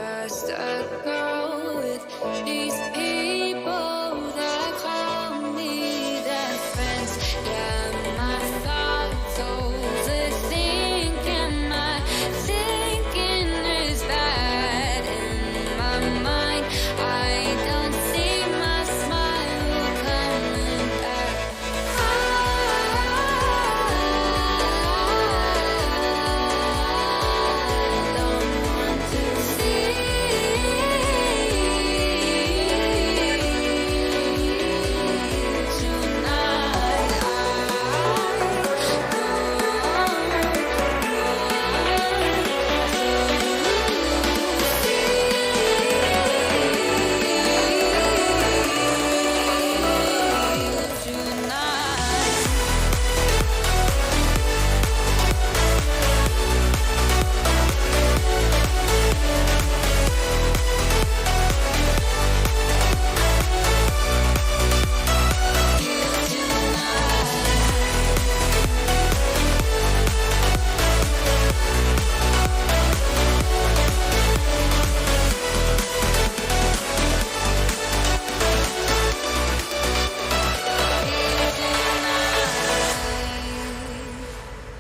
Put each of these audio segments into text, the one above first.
just a girl with these people that call me their friends. Yeah, my thoughts overthinking, my thinking is bad. In my mind, I don't see my smile coming back.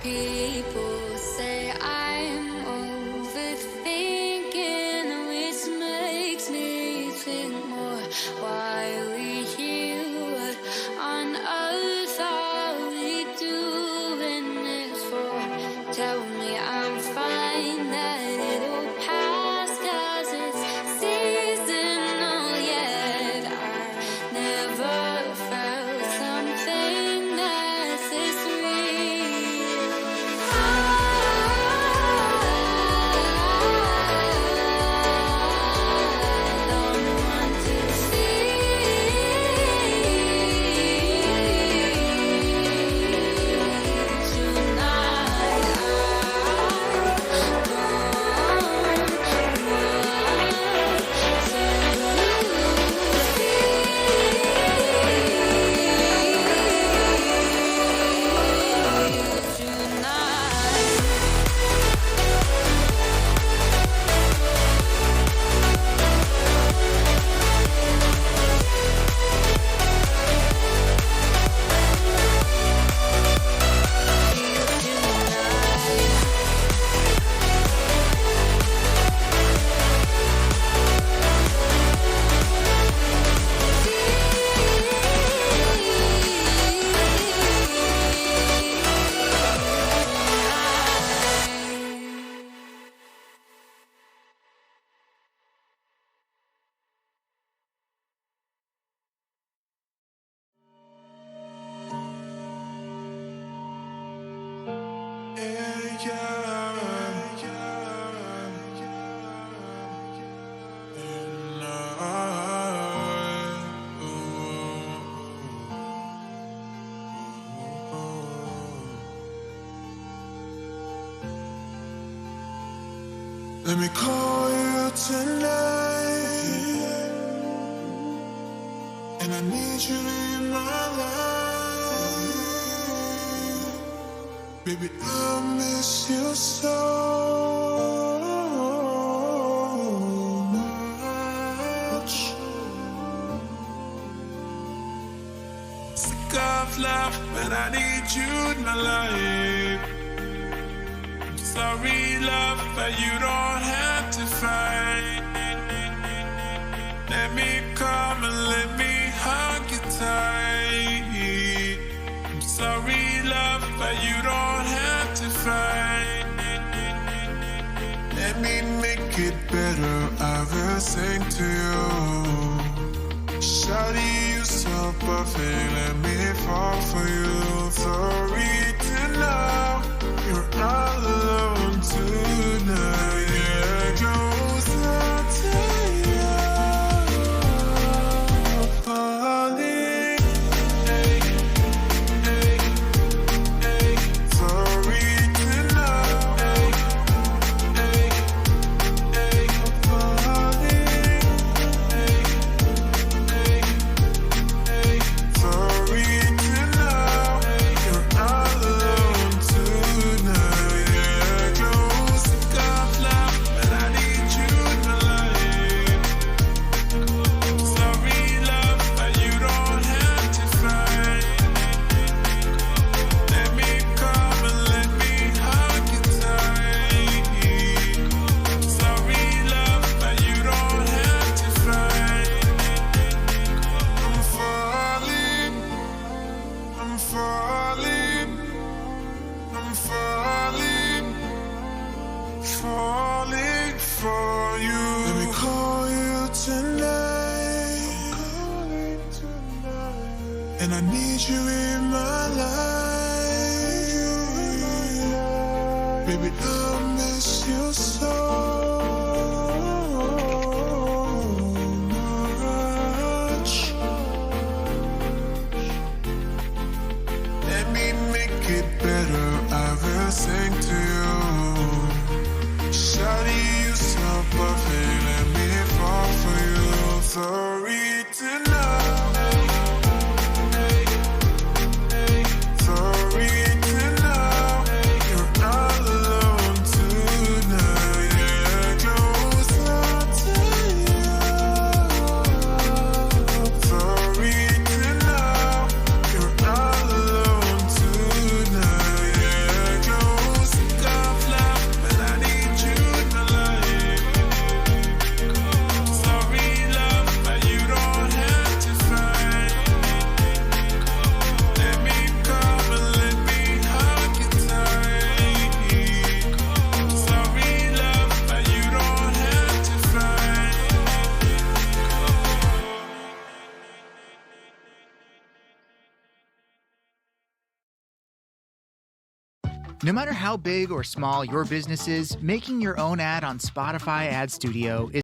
People say I'm overthinking, which makes me think more. Why we here? What on earth are we doing this for? Tell me I'm fine, that it'll pass, 'cause it's seasonal. Yet I never felt something that's this real. Let me call you tonight, and I need you in my life. Baby, I miss you so much. Sick of love, but I need you in my life. Sorry, love, but you don't have to fight. Let me come and let me hug you tight. I'm sorry, love, but you don't have to fight. Let me make it better, I will sing to you. Shawty, you so perfect, let me fall for you. Sorry to know you're all alone tonight. Yeah, closer to you, falling. Hey, hey, hey. Sorry to know. Hey, hey, hey. Falling. Hey, hey, hey. Sorry to know you're all alone tonight. Yeah, close. falling for you. Let me call you tonight. And I need you in my life. Baby, I miss you so. Sing to you. Shawty, you so perfect. Let me fall for you. Sorry tonight. Sorry tonight. You're not alone tonight. Yeah, closer to you. Sorry tonight. You're not alone tonight. No matter how big or small your business is, making your own ad on Spotify Ad Studio is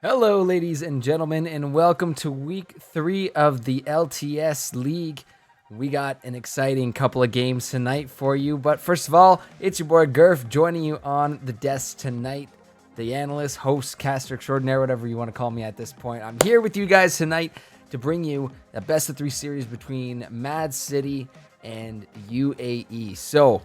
Hello, ladies and gentlemen, and welcome to week 3 of the LTS League. We got an exciting couple of games tonight for you, but first of all, it's your boy Gurf joining you on the desk tonight. The analyst, host, caster extraordinaire, whatever you want to call me at this point. I'm here with you guys tonight to bring you a best of 3 series between MAAD City and UAE. So,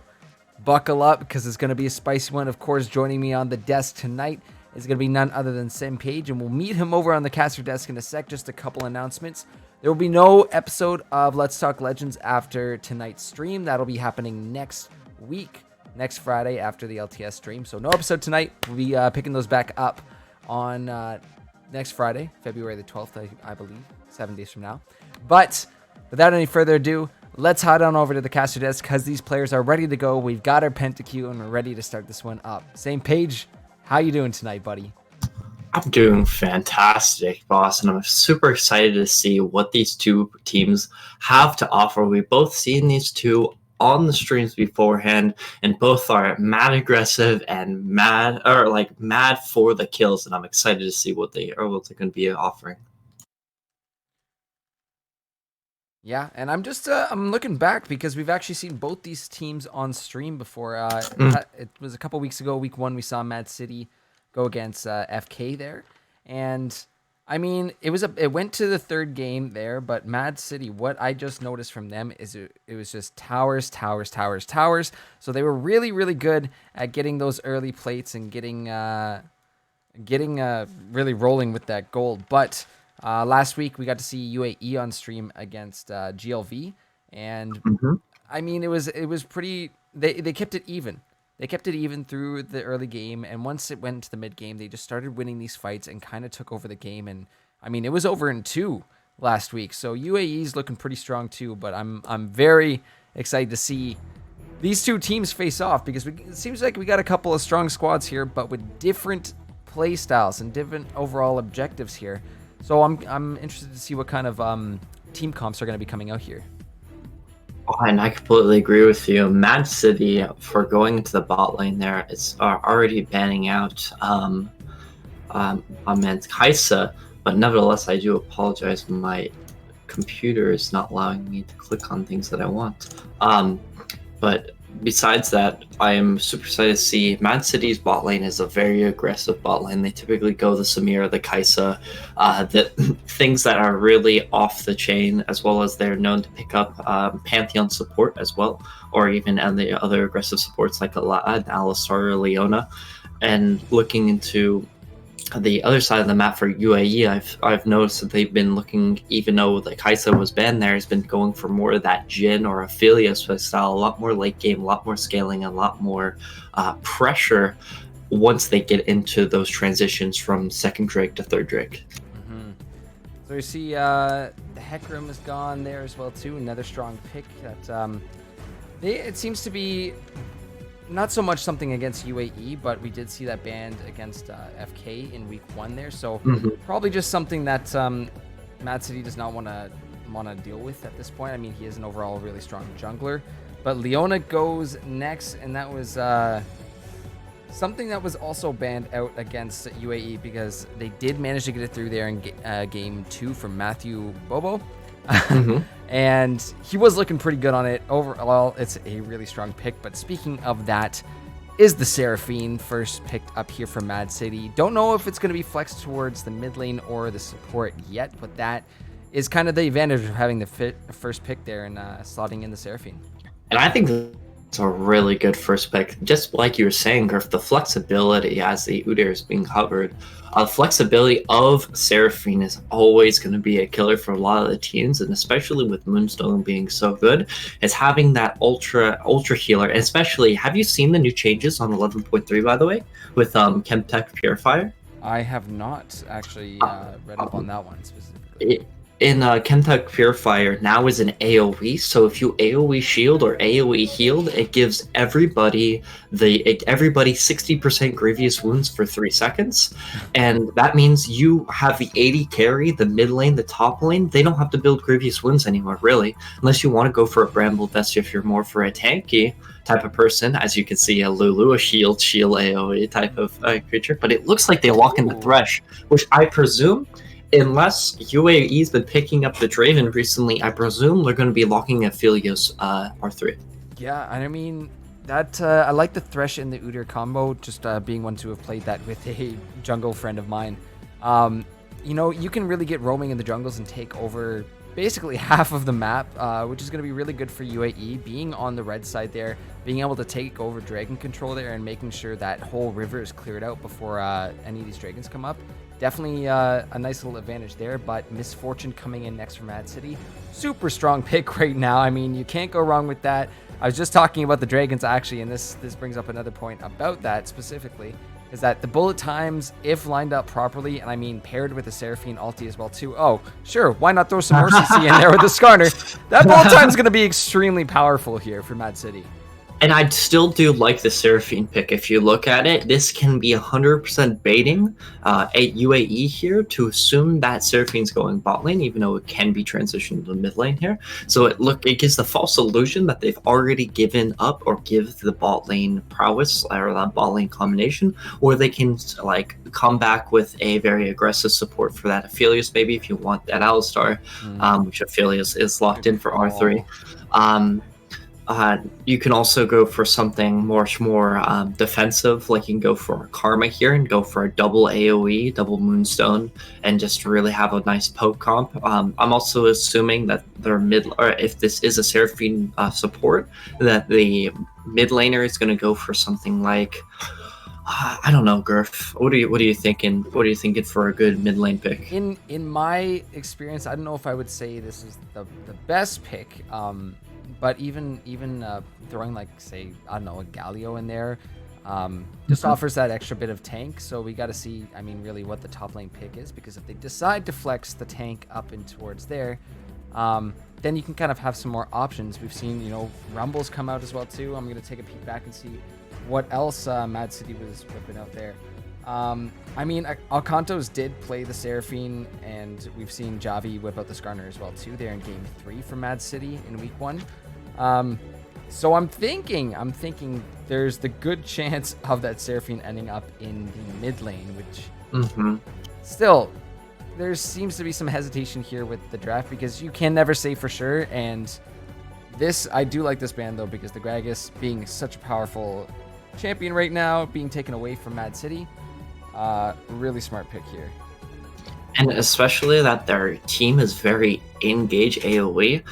buckle up because it's going to be a spicy one. Of course, joining me on the desk tonight is going to be none other than Sam Page, and we'll meet him over on the caster desk in a sec. Just a couple announcements. There will be no episode of Let's Talk Legends after tonight's stream. That'll be happening next week, next Friday after the LTS stream. So no episode tonight. We'll be picking those back up on next Friday, February the 12th, I believe, 7 days from now. But without any further ado, let's head on over to the caster desk because these players are ready to go. We've got our pentacue, and we're ready to start this one up. Same Page, how you doing tonight, buddy? I'm doing fantastic, boss, and I'm super excited to see what these two teams have to offer. We've both seen these two on the streams beforehand, and both are mad aggressive and mad for the kills, and I'm excited to see what they're going to be offering. Yeah, and I'm just I'm looking back because we've actually seen both these teams on stream before. It was a couple weeks ago, week 1, we saw MAAD City go against FK there, and I mean it went to the 3rd game there, but MAAD City, what I just noticed from them is it was just towers. So they were really really good at getting those early plates and getting really rolling with that gold, but. Last week we got to see UAE on stream against GLV, and I mean it was pretty. They kept it even. They kept it even through the early game, and once it went to the mid game, they just started winning these fights and kind of took over the game. And I mean it was over in 2 last week, so UAE's looking pretty strong too. But I'm very excited to see these 2 teams face off because it seems like we got a couple of strong squads here, but with different play styles and different overall objectives here. So I'm interested to see what kind of team comps are going to be coming out here. Oh, and I completely agree with you. MAAD City, for going into the bot lane there, it's already banning out Kaisa, but nevertheless, I do apologize. My computer is not allowing me to click on things that I want. But besides that, I am super excited to see MAAD City's bot lane is a very aggressive bot lane. They typically go the Samira, the Kaisa, the things that are really off the chain, as well as they're known to pick up Pantheon support as well, or even the other aggressive supports like Alistar or Leona. And looking into the other side of the map for UAE, I've noticed that they've been looking, even though the Kaisa was banned there, has been going for more of that Jhin or Ophelia style, a lot more late game, a lot more scaling, a lot more pressure once they get into those transitions from 2nd Drake to 3rd Drake. So you see the Hecarim is gone there as well too, another strong pick that it seems to be not so much something against UAE, but we did see that banned against FK in week 1 there. So probably just something that MAAD City does not want to deal with at this point. I mean, he is an overall really strong jungler. But Leona goes next, and that was something that was also banned out against UAE because they did manage to get it through there in game 2 from Matthew Bobo. And he was looking pretty good on it. Overall, it's a really strong pick. But speaking of that, is the Seraphine first picked up here from MAAD City. Don't know if it's going to be flexed towards the mid lane or the support yet, but that is kind of the advantage of having the first pick there and slotting in the Seraphine. And I think it's a really good first pick. Just like you were saying, Griff, the flexibility as the Udyr is being covered. Flexibility of Seraphine is always going to be a killer for a lot of the teams, and especially with Moonstone being so good, is having that ultra healer. And especially, have you seen the new changes on 11.3, by the way, with Chemtech Purifier? I have not actually read up on that one specifically. In Chemtech Purifier now is an AoE, so if you AoE shield or AoE healed, it gives everybody 60% grievous wounds for 3 seconds, and that means you have the 80 carry, the mid lane, the top lane. They don't have to build grievous wounds anymore, really, unless you want to go for a Bramble Vest if you're more for a tanky type of person. As you can see, a Lulu, a shield AoE type of creature, but it looks like they lock in the Thresh, which I presume, unless UAE's been picking up the Draven recently, I presume they're going to be locking Aphelios R3. Yeah, and I mean, that I like the Thresh and the Udyr combo, just being one to have played that with a jungle friend of mine. You know, you can really get roaming in the jungles and take over basically half of the map, which is going to be really good for UAE, being on the red side there, being able to take over dragon control there and making sure that whole river is cleared out before any of these dragons come up. Definitely a nice little advantage there, but Misfortune coming in next from MAAD City. Super strong pick right now. I mean, you can't go wrong with that. I was just talking about the dragons actually, and this brings up another point about that specifically, is that the bullet times, if lined up properly, and I mean paired with the Seraphine ulti as well too. Oh, sure, why not throw some more CC in there with the Skarner? That bullet time is going to be extremely powerful here for MAAD City. And I still do like the Seraphine pick. If you look at it, this can be 100% baiting at UAE here to assume that Seraphine's going bot lane, even though it can be transitioned to mid lane here. So it gives the false illusion that they've already given up or give the bot lane prowess or that bot lane combination, or they can like come back with a very aggressive support for that Aphelios, maybe if you want that Alistar, which Aphelios is locked in for R3. You can also go for something much more defensive, like you can go for Karma here and go for a double AoE, double Moonstone, and just really have a nice poke comp. I'm also assuming that their or if this is a Seraphine support, that the mid laner is going to go for something like, I don't know, Gurf. What are you thinking? What are you thinking for a good mid lane pick? In my experience, I don't know if I would say this is the best pick. But even throwing, like, say, I don't know, a Galio in there just offers that extra bit of tank. So we got to see, I mean, really what the top lane pick is, because if they decide to flex the tank up and towards there, then you can kind of have some more options. We've seen, you know, Rumbles come out as well too. I'm going to take a peek back and see what else MAAD City was whipping out there. I mean, Alcantos did play the Seraphine, and we've seen Javi whip out the Skarner as well too there in Game 3 for MAAD City in Week 1. So I'm thinking there's the good chance of that Seraphine ending up in the mid lane, which still, there seems to be some hesitation here with the draft, because you can never say for sure. And this, I do like this ban though, because the Gragas being such a powerful champion right now, being taken away from MAAD City, really smart pick here. And especially that their team is very engaged AoE,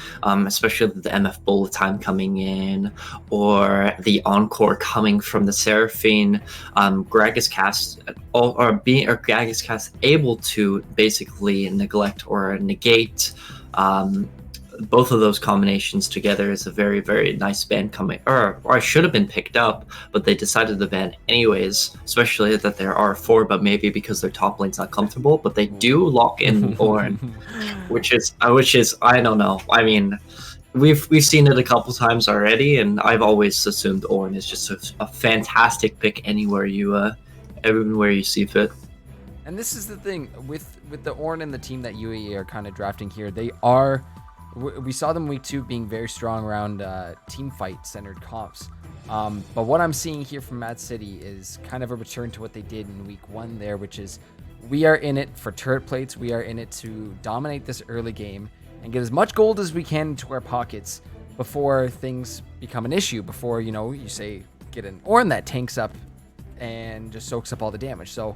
especially the MF bullet time coming in, or the encore coming from the Seraphine. Gragas cast Gragas cast able to basically neglect or negate both of those combinations together is a very, very nice ban coming, or I should have been picked up, but they decided to ban anyways, especially that there are 4, but maybe because their top lane's not comfortable, but they do lock in Ornn, which is, I don't know. I mean, we've seen it a couple times already, and I've always assumed Ornn is just a fantastic pick everywhere you see fit. And this is the thing with the Ornn and the team that UAE are kind of drafting here. We saw them Week 2 being very strong around team fight centered comps. But what I'm seeing here from MAAD City is kind of a return to what they did in Week 1 there, which is we are in it for turret plates. We are in it to dominate this early game and get as much gold as we can into our pockets before things become an issue, before, you know, you say get an Ornn that tanks up and just soaks up all the damage. So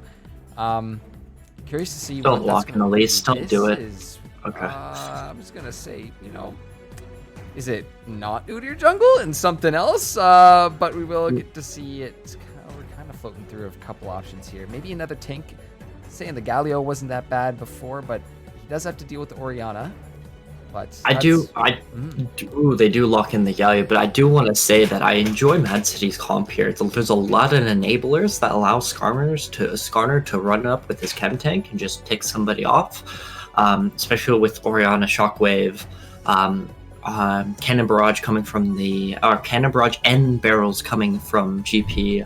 curious to see don't what lock in the lease. Don't do it. Okay. I'm just gonna say, you know, is it not Udyr jungle and something else? But we will get to see it. We're kind of floating through a couple options here. Maybe another tank. Saying the Galio wasn't that bad before, but he does have to deal with the Orianna. But they do lock in the Galio, but I do want to say that I enjoy MAAD City's comp here. There's a lot of enablers that allow Skarner to run up with his chem tank and just pick somebody off. Especially with Orianna Shockwave, Cannon Barrage coming from Cannon Barrage and barrels coming from GP,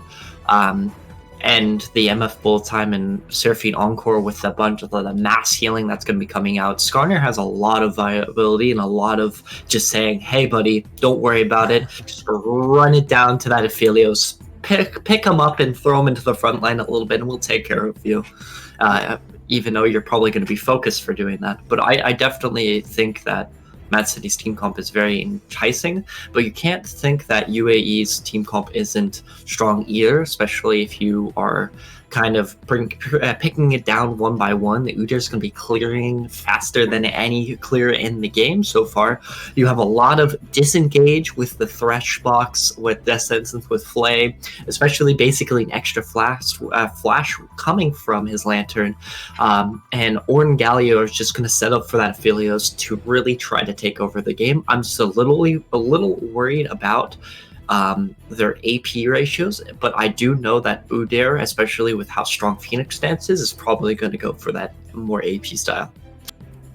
and the MF Bullet Time and Seraphine Encore with a bunch of the mass healing that's going to be coming out. Skarner has a lot of viability and a lot of just saying, hey buddy, don't worry about it, just run it down to that Aphelios, pick him up and throw him into the front line a little bit and we'll take care of you. Even though you're probably going to be focused for doing that. But I definitely think that MAAD City's team comp is very enticing, but you can't think that UAE's team comp isn't strong either, especially if you are kind of picking it down one by one. The Udyr's going to be clearing faster than any clear in the game so far. You have a lot of disengage with the Thresh box, with Death Sentence, with Flay, especially basically an extra flash coming from his Lantern. And Ornn Galio is just going to set up for that Aphelios to really try to take over the game. I'm just a little worried about their AP ratios, but I do know that Udyr, especially with how strong Phoenix stance is probably going to go for that more AP style.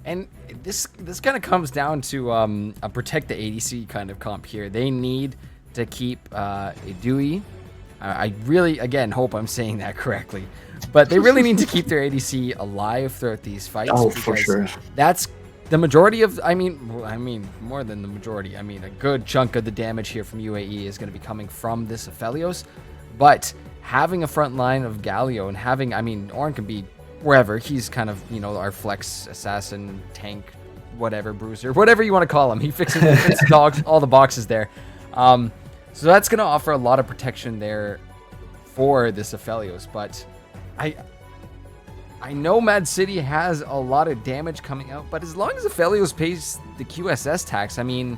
And this kind of comes down to a protect the ADC kind of comp here. They need to keep Idui. I really, again, hope I'm saying that correctly. But they really need to keep their ADC alive throughout these fights. Oh, for because sure. That's the majority of, I mean, more than the majority. I mean, a good chunk of the damage here from UAE is going to be coming from this Aphelios. But having a front line of Galio and having, I mean, Ornn can be wherever. He's kind of, you know, our flex assassin, tank, whatever, bruiser, whatever you want to call him. He fits dogs, all the boxes there. So that's going to offer a lot of protection there for this Aphelios. But I know Mad City has a lot of damage coming out, but as long as Aphelios pays the QSS tax, I mean,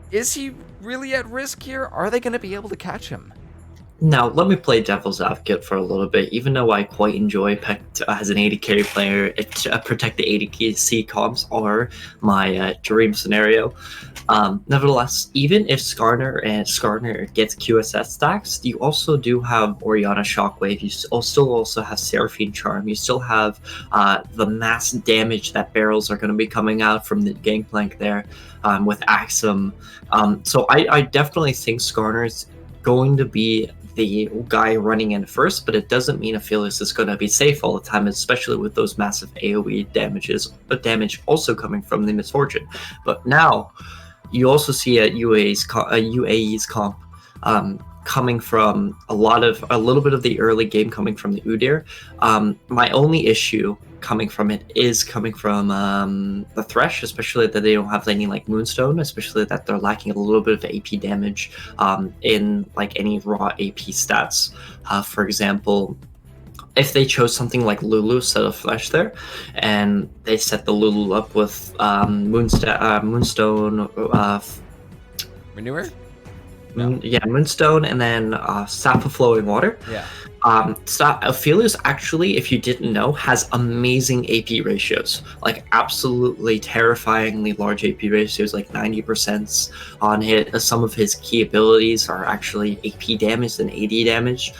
is he really at risk here? Are they going to be able to catch him? Now, let me play devil's advocate for a little bit. Even though I quite enjoy Pect as an AD carry player, protect the ADC comps are my dream scenario. Nevertheless, even if Skarner gets QSS stacks, you also do have Orianna Shockwave. You still also have Seraphine Charm. You still have the mass damage that barrels are going to be coming out from the Gangplank there with Axum. So I definitely think Skarner's going to be the guy running in first, but it doesn't mean Aphelios is going to be safe all the time, especially with those massive AoE damage also coming from the Misfortune. But now you also see a UAE's comp coming from a little bit of the early game coming from the Udyr. My only issue coming from it is coming from the Thresh, especially that they don't have any like Moonstone, especially that they're lacking a little bit of AP damage in like any raw AP stats. For example, if they chose something like Lulu instead of Thresh there, and they set the Lulu up with Moonstone, Manure? Moonstone, and then Sap of Flowing Water. Yeah. Aphelios actually, if you didn't know, has amazing AP ratios, like absolutely terrifyingly large AP ratios, like 90% on hit. Some of his key abilities are actually AP damage and AD damage,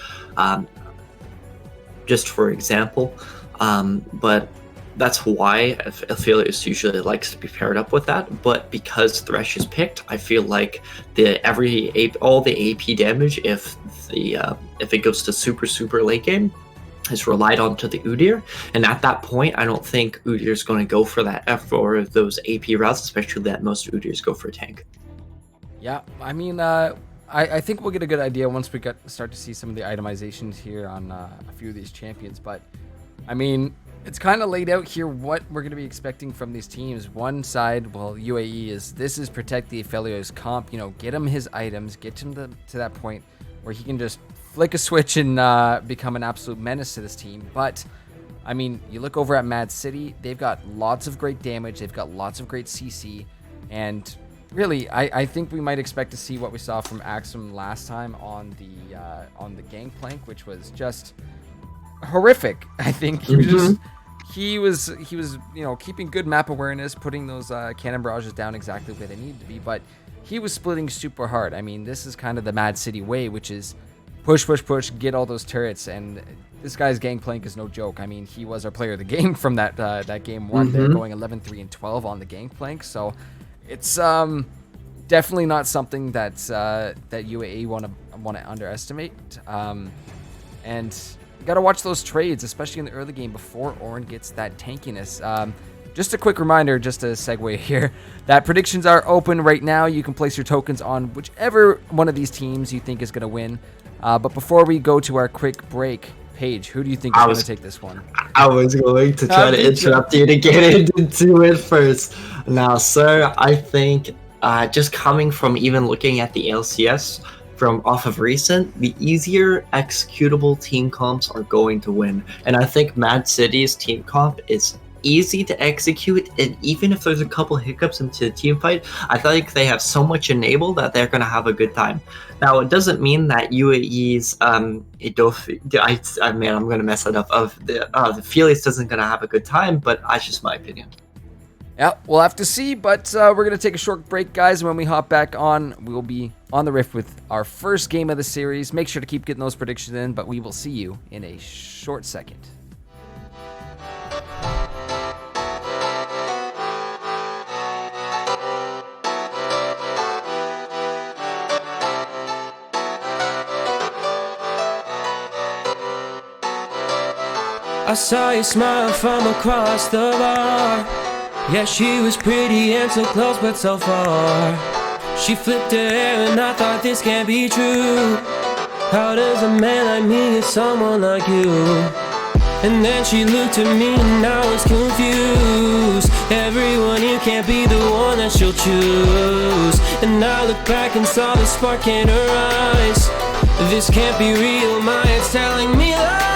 just for example. But that's why Aphelios usually likes to be paired up with that. But because Thresh is picked, I feel like all the AP damage, if it goes to super late game, is relied on to the Udyr. And at that point, I don't think Udyr is going to go for those AP routes, especially that most Udyrs go for a tank. Yeah, I mean, I think we'll get a good idea once we start to see some of the itemizations here on a few of these champions. But I mean, it's kind of laid out here what we're going to be expecting from these teams. One side, well, UAE is protect the Aphelios comp, you know, get him his items, get him to that point where he can just flick a switch and become an absolute menace to this team. But I mean, you look over at Mad City, they've got lots of great damage, they've got lots of great CC, and really, I think we might expect to see what we saw from Axum last time on the Gangplank, which was just horrific. I think he was you know, keeping good map awareness, putting those cannon barrages down exactly where they needed to be, but he was splitting super hard. I mean, this is kind of the Mad City way, which is push, get all those turrets, and this guy's Gangplank is no joke. I mean, he was our player of the game from that game one. They're going 11-3 and 12 on the Gangplank, so it's definitely not something that UAE want to underestimate. And you got to watch those trades, especially in the early game before Ornn gets that tankiness. Just a quick reminder, just to segue here, that predictions are open right now. You can place your tokens on whichever one of these teams you think is going to win. But before we go to our quick break, Paige, who do you think is going to take this one? I was going to try to interrupt you to get into it first. Now, sir, I think just coming from even looking at the LCS from off of recent, the easier executable team comps are going to win. And I think Mad City's team comp is easy to execute, and even if there's a couple hiccups into the team fight, I think they have so much enabled that they're going to have a good time. Now, it doesn't mean that UAE's I'm going to mess it up, of the Felix isn't going to have a good time, but that's just my opinion. Yeah, we'll have to see, but we're going to take a short break, guys. When we hop back on, we'll be on the riff with our first game of the series. Make sure to keep getting those predictions in, but we will see you in a short second. I saw you smile from across the bar. Yeah, she was pretty and so close but so far. She flipped her hair and I thought this can't be true. How does a man like me get someone like you? And then she looked at me and I was confused. Everyone here can't be the one that she'll choose. And I looked back and saw the spark in her eyes. This can't be real, my head's telling me lies.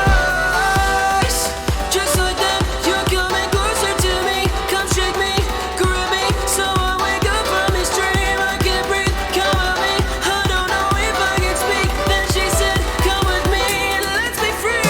Just like that, you're coming closer to me. Come shake me, grab me, so I wake up from this dream. I can't breathe, come with me. I don't know if I can speak. Then she said, come with me and let's be free.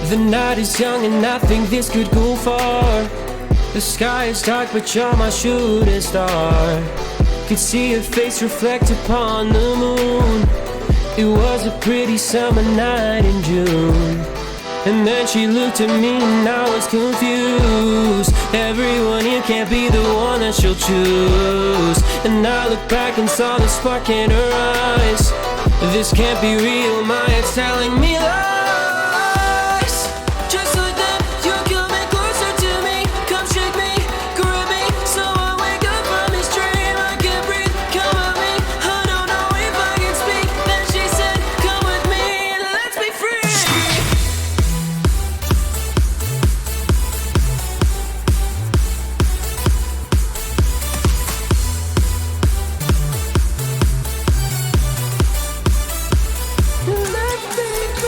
The night is young and I think this could go far. The sky is dark but you're my shooting star. Could see your face reflect upon the moon. It was a pretty summer night in June. And then she looked at me and I was confused. Everyone here can't be the one that she'll choose. And I looked back and saw the spark in her eyes. This can't be real, my head's telling me lies. Just like that, you're coming closer to me. Come shake me, grab me, so I wake up from this dream. I can't breathe, come with me. I don't know if I can speak. Then she said, come with me and let's be free. Let's be free.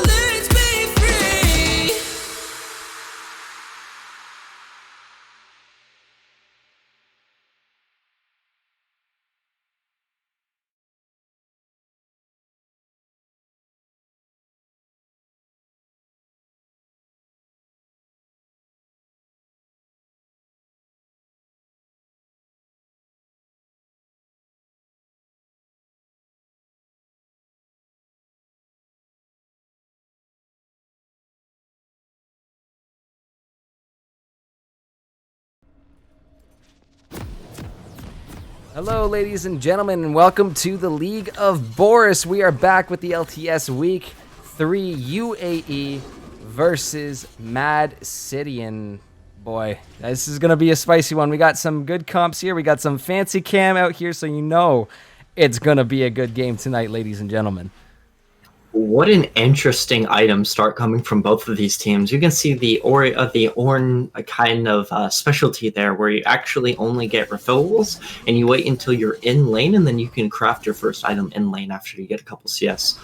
Let's be free. Hello, ladies and gentlemen, and welcome to the League of Boris. We are back with the LTS Week 3 UAE versus MAAD City. And boy, this is going to be a spicy one. We got some good comps here. We got some fancy cam out here, so you know it's going to be a good game tonight, ladies and gentlemen. What an interesting item start coming from both of these teams. You can see the Ornn kind of specialty there, where you actually only get refillables, and you wait until you're in lane, and then you can craft your first item in lane after you get a couple CS.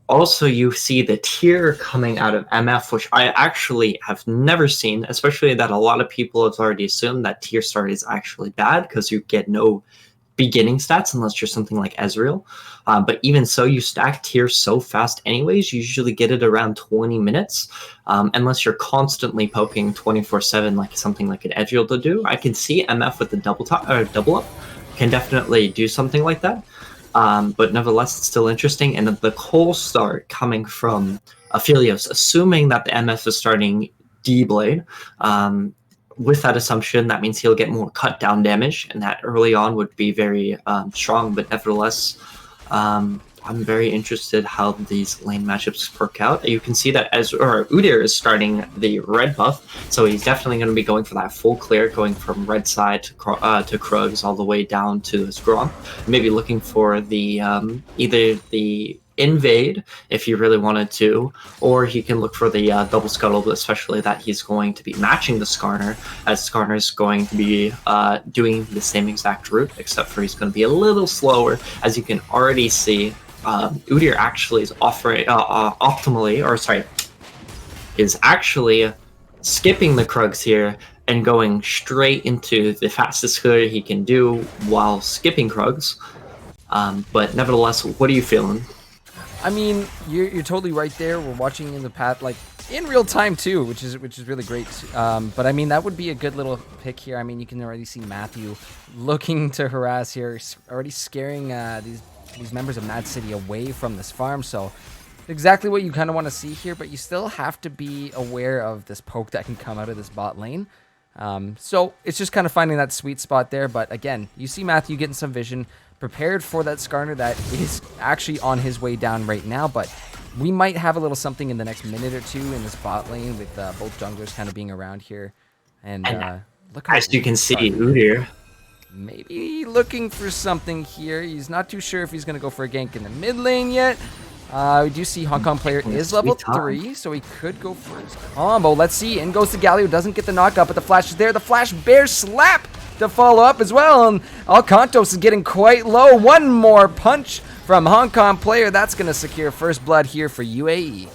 Also, you see the tier coming out of MF, which I actually have never seen, especially that a lot of people have already assumed that tier start is actually bad because you get no beginning stats unless you're something like Ezreal. But even so, you stack tiers so fast anyways. You usually get it around 20 minutes, unless you're constantly poking 24/7 like something like an Ezreal to do. I can see MF with the double up can definitely do something like that. But nevertheless, it's still interesting. And the cold start coming from Aphelios, assuming that the MF is starting D-Blade. With that assumption, that means he'll get more cut down damage, and that early on would be very strong. But nevertheless, I'm very interested how these lane matchups work out. You can see that Udyr is starting the red buff, so he's definitely going to be going for that full clear, going from red side to Krugs all the way down to his Gronk. Maybe looking for the either the invade if you really wanted to, or he can look for the double scuttle, but especially that he's going to be matching the Skarner, as Skarner is going to be doing the same exact route, except for he's going to be a little slower. As you can already see, Udyr actually is is actually skipping the Krugs here and going straight into the fastest clear he can do while skipping Krugs. But nevertheless, what are you feeling? I mean, you're totally right there. We're watching in the path, like in real time too, which is really great. But I mean, that would be a good little pick here. I mean, you can already see Matthew looking to harass here, already scaring these members of Mad City away from this farm. So exactly what you kind of want to see here, but you still have to be aware of this poke that can come out of this bot lane. So it's just kind of finding that sweet spot there. But again, you see Matthew getting some vision, prepared for that Skarner that is actually on his way down right now. But we might have a little something in the next minute or two in this bot lane with both junglers kind of being around here. And look, as you can see, Udyr maybe looking for something here. He's not too sure if he's going to go for a gank in the mid lane yet. We do see Hong Kong player is level 3, so he could go for his combo. Let's see. In goes to Galio. Doesn't get the knockup, but the flash is there. The flash bear slap to follow up as well. And Alcantos is getting quite low. One more punch from Hong Kong player. That's going to secure first blood here for UAE.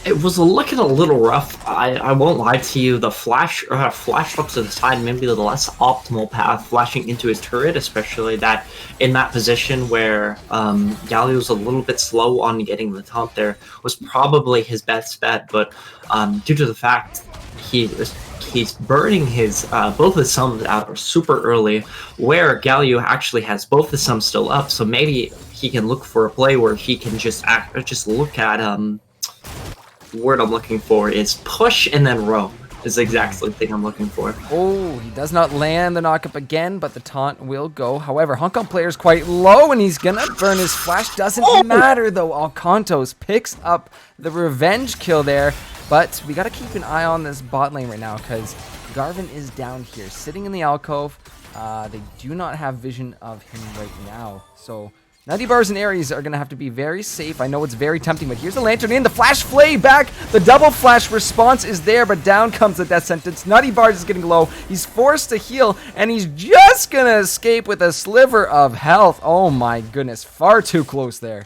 It was looking a little rough. I won't lie to you. The flash up to the side, maybe the less optimal path, flashing into his turret, especially that in that position where Galio's a little bit slow on getting the taunt there, was probably his best bet. But due to the fact he's burning his both his summons out super early, where Galio actually has both the summons still up, so maybe he can look for a play where he can just look at word I'm looking for is push and then roam is exactly the thing I'm looking for. Oh, he does not land the knockup again, but the taunt will go. However, Hong Kong player is quite low and he's gonna burn his flash. Doesn't matter though. Alcantos picks up the revenge kill there, but we gotta keep an eye on this bot lane right now because Garvin is down here sitting in the alcove. They do not have vision of him right now, so Nutty Bars and Aries are going to have to be very safe. I know it's very tempting, but here's the Lantern in. The Flash Flay back. The double flash response is there, but down comes the Death Sentence. Nutty Bars is getting low. He's forced to heal, and he's just going to escape with a sliver of health. Oh my goodness. Far too close there.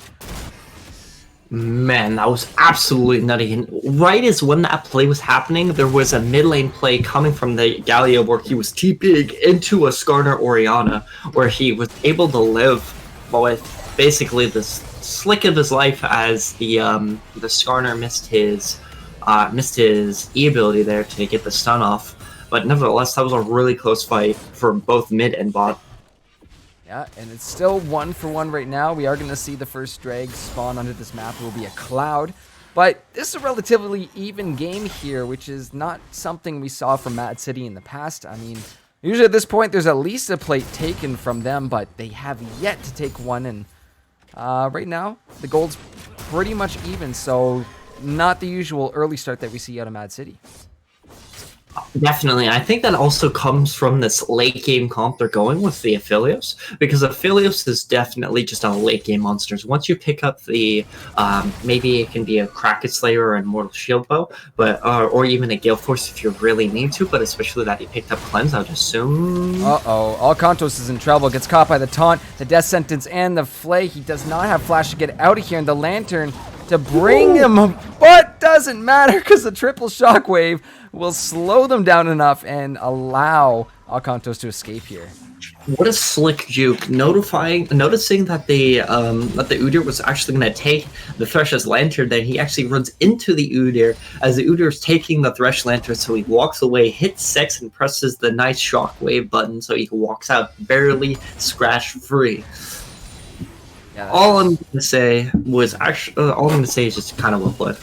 Man, that was absolutely nutty. And right as when that play was happening, there was a mid lane play coming from the Galio where he was T-Big into a Skarner Orianna, where he was able to live with basically the slick of his life as the Skarner missed his E ability there to get the stun off. But nevertheless, that was a really close fight for both mid and bot. Yeah, and it's still 1-for-1 right now. We are going to see the first drag spawn under this map. It will be a cloud. But this is a relatively even game here, which is not something we saw from Mad City in the past. I mean, usually at this point, there's at least a plate taken from them, but they have yet to take one. And right now, the gold's pretty much even, so not the usual early start that we see out of Mad City. Definitely. I think that also comes from this late game comp they're going with the Aphelios, because Aphelios is definitely just a late game monsters. Once you pick up the maybe it can be a Kraken Slayer or a Immortal Shield Bow, but or even a Gale Force if you really need to, but especially that he picked up Cleanse, I would assume. Alcantos is in trouble, gets caught by the taunt, the Death Sentence, and the Flay. He does not have flash to get out of here, and the Lantern to bring him, but doesn't matter because the triple shockwave will slow them down enough and allow Alcantos to escape here. What a slick juke! Noticing that the Udyr was actually going to take the Thresh's lantern, then he actually runs into the Udyr as the Udyr is taking the Thresh lantern. So he walks away, hits Sex, and presses the nice shockwave button, so he walks out barely scratch free. Yeah, all I'm gonna say is just kind of well played.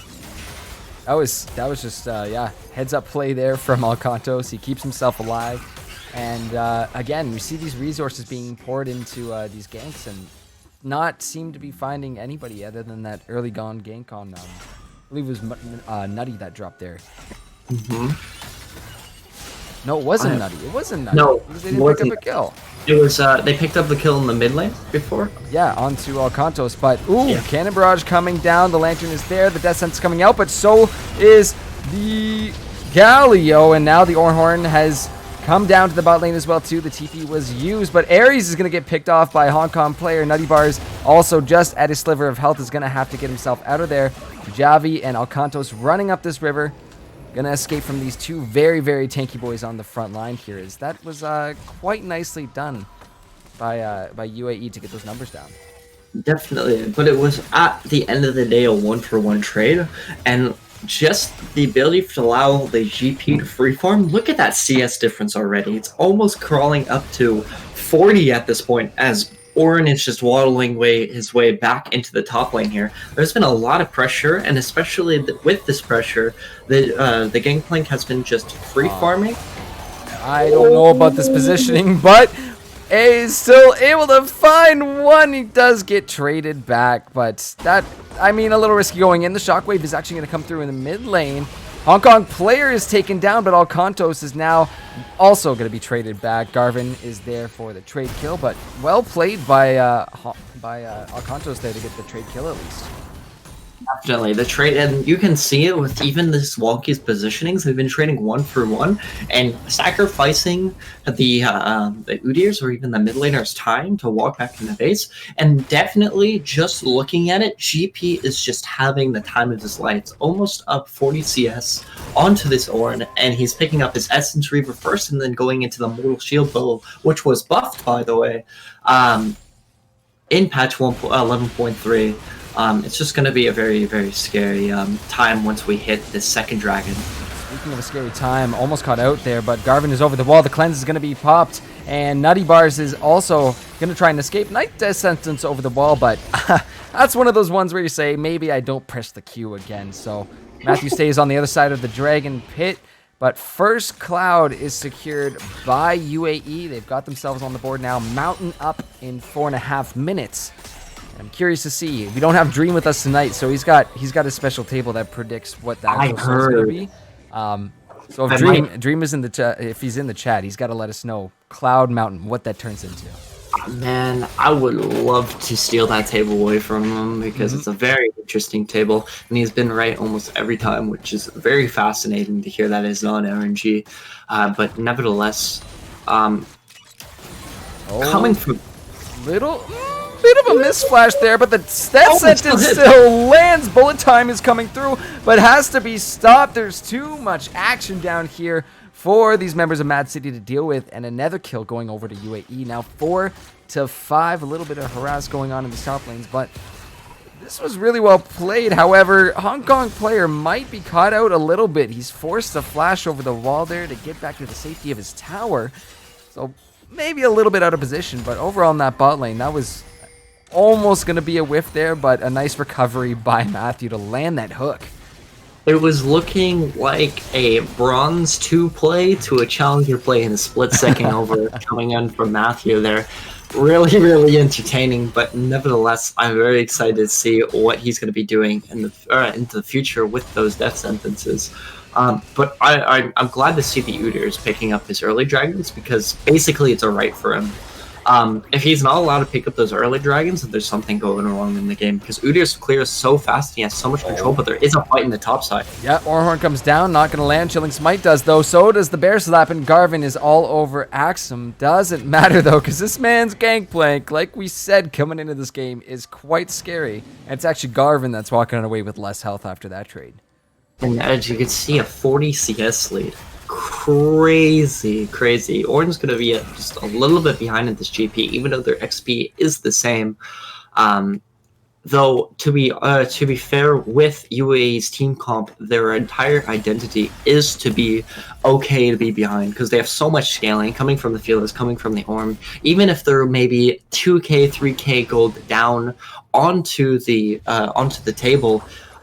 That was just heads up play there from Alcantos. He keeps himself alive. And again, we see these resources being poured into these ganks and not seem to be finding anybody other than that early gone gank on, I believe it was Nutty that dropped there. No, it wasn't Nutty. It wasn't Nutty. No, because they didn't pick up a kill. It was, they picked up the kill in the mid lane before. Yeah, onto Alcantos. But, ooh, Yeah. Cannon Barrage coming down. The Lantern is there. The Death Sentence coming out. But so is the Galio. And now the Ornhorn has come down to the bot lane as well, too. The TP was used. But Ares is going to get picked off by Hong Kong player. Nutty Bars also just at his sliver of health is going to have to get himself out of there. Javi and Alcantos running up this river. Gonna escape from these two very, very tanky boys on the front line here. That was quite nicely done by UAE to get those numbers down. Definitely, but it was at the end of the day a 1-for-1 trade, and just the ability to allow the GP to freeform. Look at that CS difference already. It's almost crawling up to 40 at this point as Orin is just waddling his way back into the top lane here. There's been a lot of pressure, and especially with this pressure, the Gangplank has been just free farming. I don't know about this positioning, but A is still able to find one. He does get traded back, but that, I mean, a little risky going in. The Shockwave is actually going to come through in the mid lane. Hong Kong player is taken down, but Alcantos is now also going to be traded back. Garvin is there for the trade kill, but well played by Alcantos there to get the trade kill at least. Definitely, the trade, and you can see it with even this wonky's positionings. They've been trading 1-for-1 and sacrificing the Udyrs or even the mid laners' time to walk back in the base. And definitely, just looking at it, GP is just having the time of his life. It's almost up 40 CS onto this Ornn, and he's picking up his Essence Reaver first, and then going into the Mortal Shield Bow, which was buffed, by the way, in patch 11.3. It's just going to be a very, very scary time once we hit this second dragon. Speaking of a scary time, almost caught out there, but Garvin is over the wall. The cleanse is going to be popped, and Nutty Bars is also going to try and escape. Night Death Sentence over the wall, but that's one of those ones where you say, maybe I don't press the Q again. So Matthew stays on the other side of the Dragon Pit, but first Cloud is secured by UAE. They've got themselves on the board now, mountain up in 4.5 minutes. I'm curious to see. We don't have Dream with us tonight, so he's got a special table that predicts what that is going to be. So if Dream is in the chat, if he's in the chat, he's got to let us know Cloud Mountain what that turns into. Man, I would love to steal that table away from him because it's a very interesting table, and he's been right almost every time, which is very fascinating to hear that is not RNG. But nevertheless, coming from Bit of a misflash there, but the Death Sentence still lands. Bullet time is coming through, but has to be stopped. There's too much action down here for these members of Mad City to deal with, and another kill going over to UAE. Now 4-5, a little bit of harass going on in the top lanes, but this was really well played. However, Hong Kong player might be caught out a little bit. He's forced to flash over the wall there to get back to the safety of his tower. So maybe a little bit out of position, but overall in that bot lane, that was almost going to be a whiff there, but a nice recovery by Matthew to land that hook. It was looking like a Bronze 2 play to a Challenger play in a split second over coming in from Matthew there. Really, really entertaining, but nevertheless, I'm very excited to see what he's going to be doing in into the future with those death sentences. But I'm glad to see the Udyrs picking up his early dragons because basically it's a right for him. If he's not allowed to pick up those early dragons, then there's something going wrong in the game because Udyr's clears so fast, he has so much control, but there is a fight in the top side. Yeah, Ornhorn comes down, not going to land. Chilling Smite does, though. So does the Bear Slap, and Garvin is all over Axum. Doesn't matter, though, because this man's Gangplank, like we said coming into this game, is quite scary. And it's actually Garvin that's walking away with less health after that trade. And as you can see, a 40 CS lead. crazy. Orange's going to be just a little bit behind in this GP, even though their XP is the same. Though to be fair with UAE's team comp, their entire identity is to be okay to be behind because they have so much scaling coming from the fielders, coming from the orm. Even if they're maybe 2k, 3k gold down onto the table,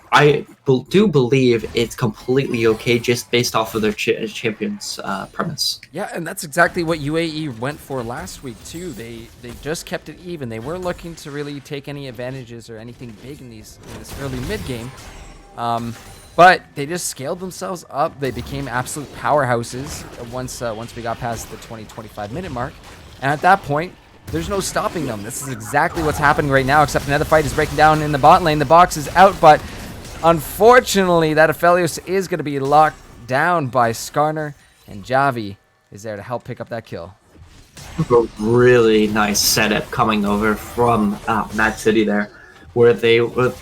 I do believe it's completely okay just based off of their champions premise. Yeah, and that's exactly what UAE went for last week too. They just kept it even. They weren't looking to really take any advantages or anything big in this early mid game, but they just scaled themselves up. They became absolute powerhouses once we got past the 20-25 minute mark, and at that point, there's no stopping them. This is exactly what's happening right now. Except another fight is breaking down in the bot lane. The box is out, but unfortunately, that Aphelios is going to be locked down by Skarner, and Javi is there to help pick up that kill. A really nice setup coming over from MAAD City there, where they were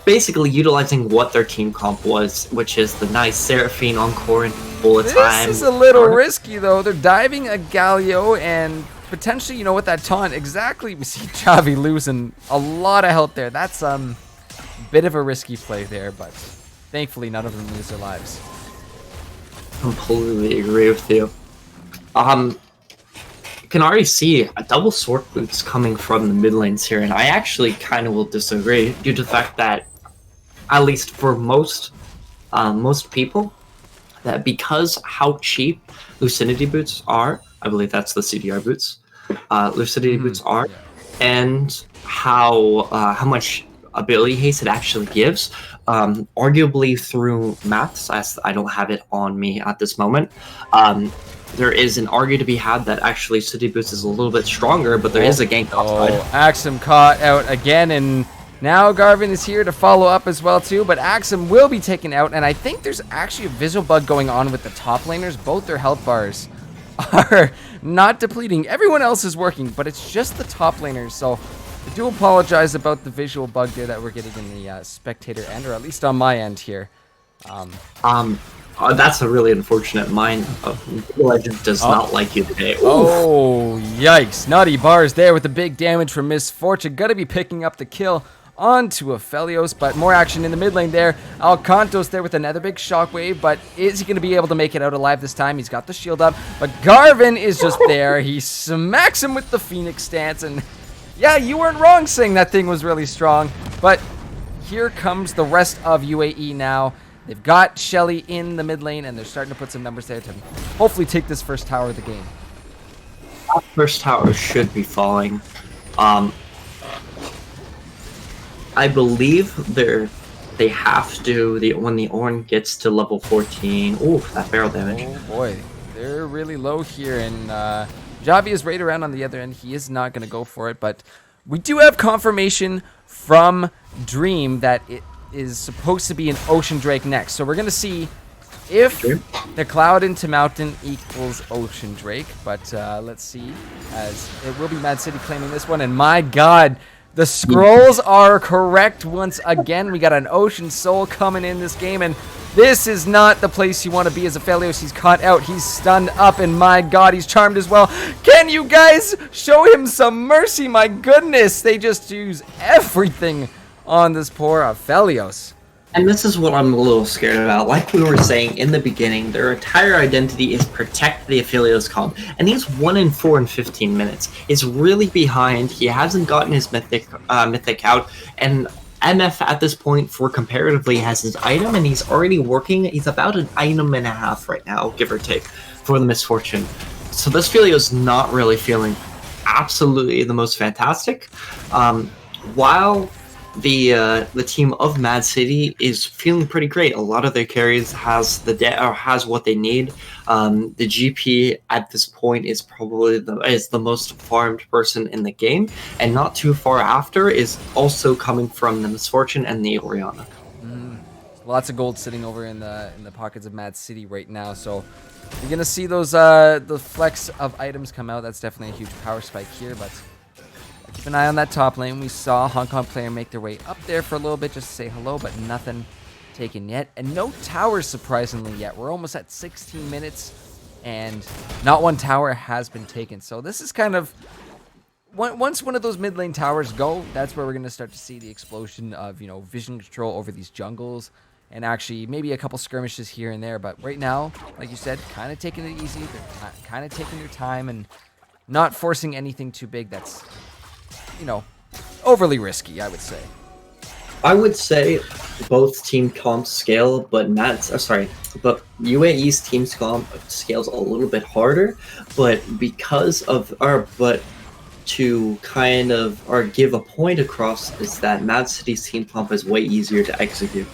basically utilizing what their team comp was, which is the nice Seraphine Encore and full of time. This is a little risky, though. They're diving a Galio, and potentially, you know, with that taunt, exactly, we see Javi losing a lot of health there. That's bit of a risky play there, but thankfully none of them lose their lives. Completely agree with you. You can already see a double sword boots coming from the mid lanes here, and I actually kind of will disagree due to the fact that, at least for most people, that because how cheap Lucidity boots are, I believe that's the CDR boots, Lucidity boots are, and how much ability haste it actually gives, arguably through maths, as I don't have it on me at this moment, there is an argument to be had that actually City Boots is a little bit stronger, but there is a gank upside. Axum caught out again, and now Garvin is here to follow up as well too, but Axum will be taken out, and I think there's actually a visual bug going on with the top laners. Both their health bars are not depleting. Everyone else is working, but it's just the top laners, so I do apologize about the visual bug there that we're getting in the spectator end, or at least on my end here. That's a really unfortunate. Mine, Legend does not like you today. Oof. Oh, yikes. Naughty bars there with the big damage from Misfortune. Gonna be picking up the kill onto Aphelios, but more action in the mid lane there. Alcantos there with another big shockwave, but is he going to be able to make it out alive this time? He's got the shield up, but Garvin is just there. He smacks him with the Phoenix stance, and yeah, you weren't wrong saying that thing was really strong, but here comes the rest of UAE now. They've got Shelly in the mid lane, and they're starting to put some numbers there to hopefully take this first tower of the game. That first tower should be falling. I believe they have to, when the Ornn gets to level 14. Ooh, that barrel damage. Oh boy, they're really low here, and Javi is right around on the other end. He is not going to go for it, but we do have confirmation from Dream that it is supposed to be an Ocean Drake next. So we're going to see if the Cloud into Mountain equals Ocean Drake. But let's see, as it will be MAAD City claiming this one. And my god, the scrolls are correct once again. We got an Ocean Soul coming in this game, and this is not the place you want to be as Aphelios. He's caught out, he's stunned up, and my god, he's charmed as well. Can you guys show him some mercy? My goodness, they just use everything on this poor Aphelios. And this is what I'm a little scared about. Like we were saying in the beginning, their entire identity is protect the Aphelios comp. And he's 1 in 4 in 15 minutes. He's really behind. He hasn't gotten his mythic out. And MF at this point, for comparatively, has his item, and he's already working. He's about an item and a half right now, give or take, for the Misfortune. So this Aphelios not really feeling absolutely the most fantastic. While the team of MAAD City is feeling pretty great. A lot of their carries has what they need. The GP at this point is probably the most farmed person in the game, and not too far after is also coming from the Misfortune and the Orianna. Lots of gold sitting over in the pockets of MAAD City right now, so you're gonna see those the flex of items come out. That's definitely a huge power spike here, but keep an eye on that top lane. We saw Hong Kong player make their way up there for a little bit just to say hello, but nothing taken yet, and no towers surprisingly yet. We're almost at 16 minutes, and not one tower has been taken. So this is kind of, once one of those mid lane towers go, that's where we're going to start to see the explosion of, you know, vision control over these jungles, and actually maybe a couple skirmishes here and there. But right now, like you said, kind of taking it easy. They're kind of taking their time and not forcing anything too big that's, you know, overly risky, I would say. I would say both team comps scale, but but UAE's team comp scales a little bit harder. But to kind of give a point across is that MAAD City's team comp is way easier to execute.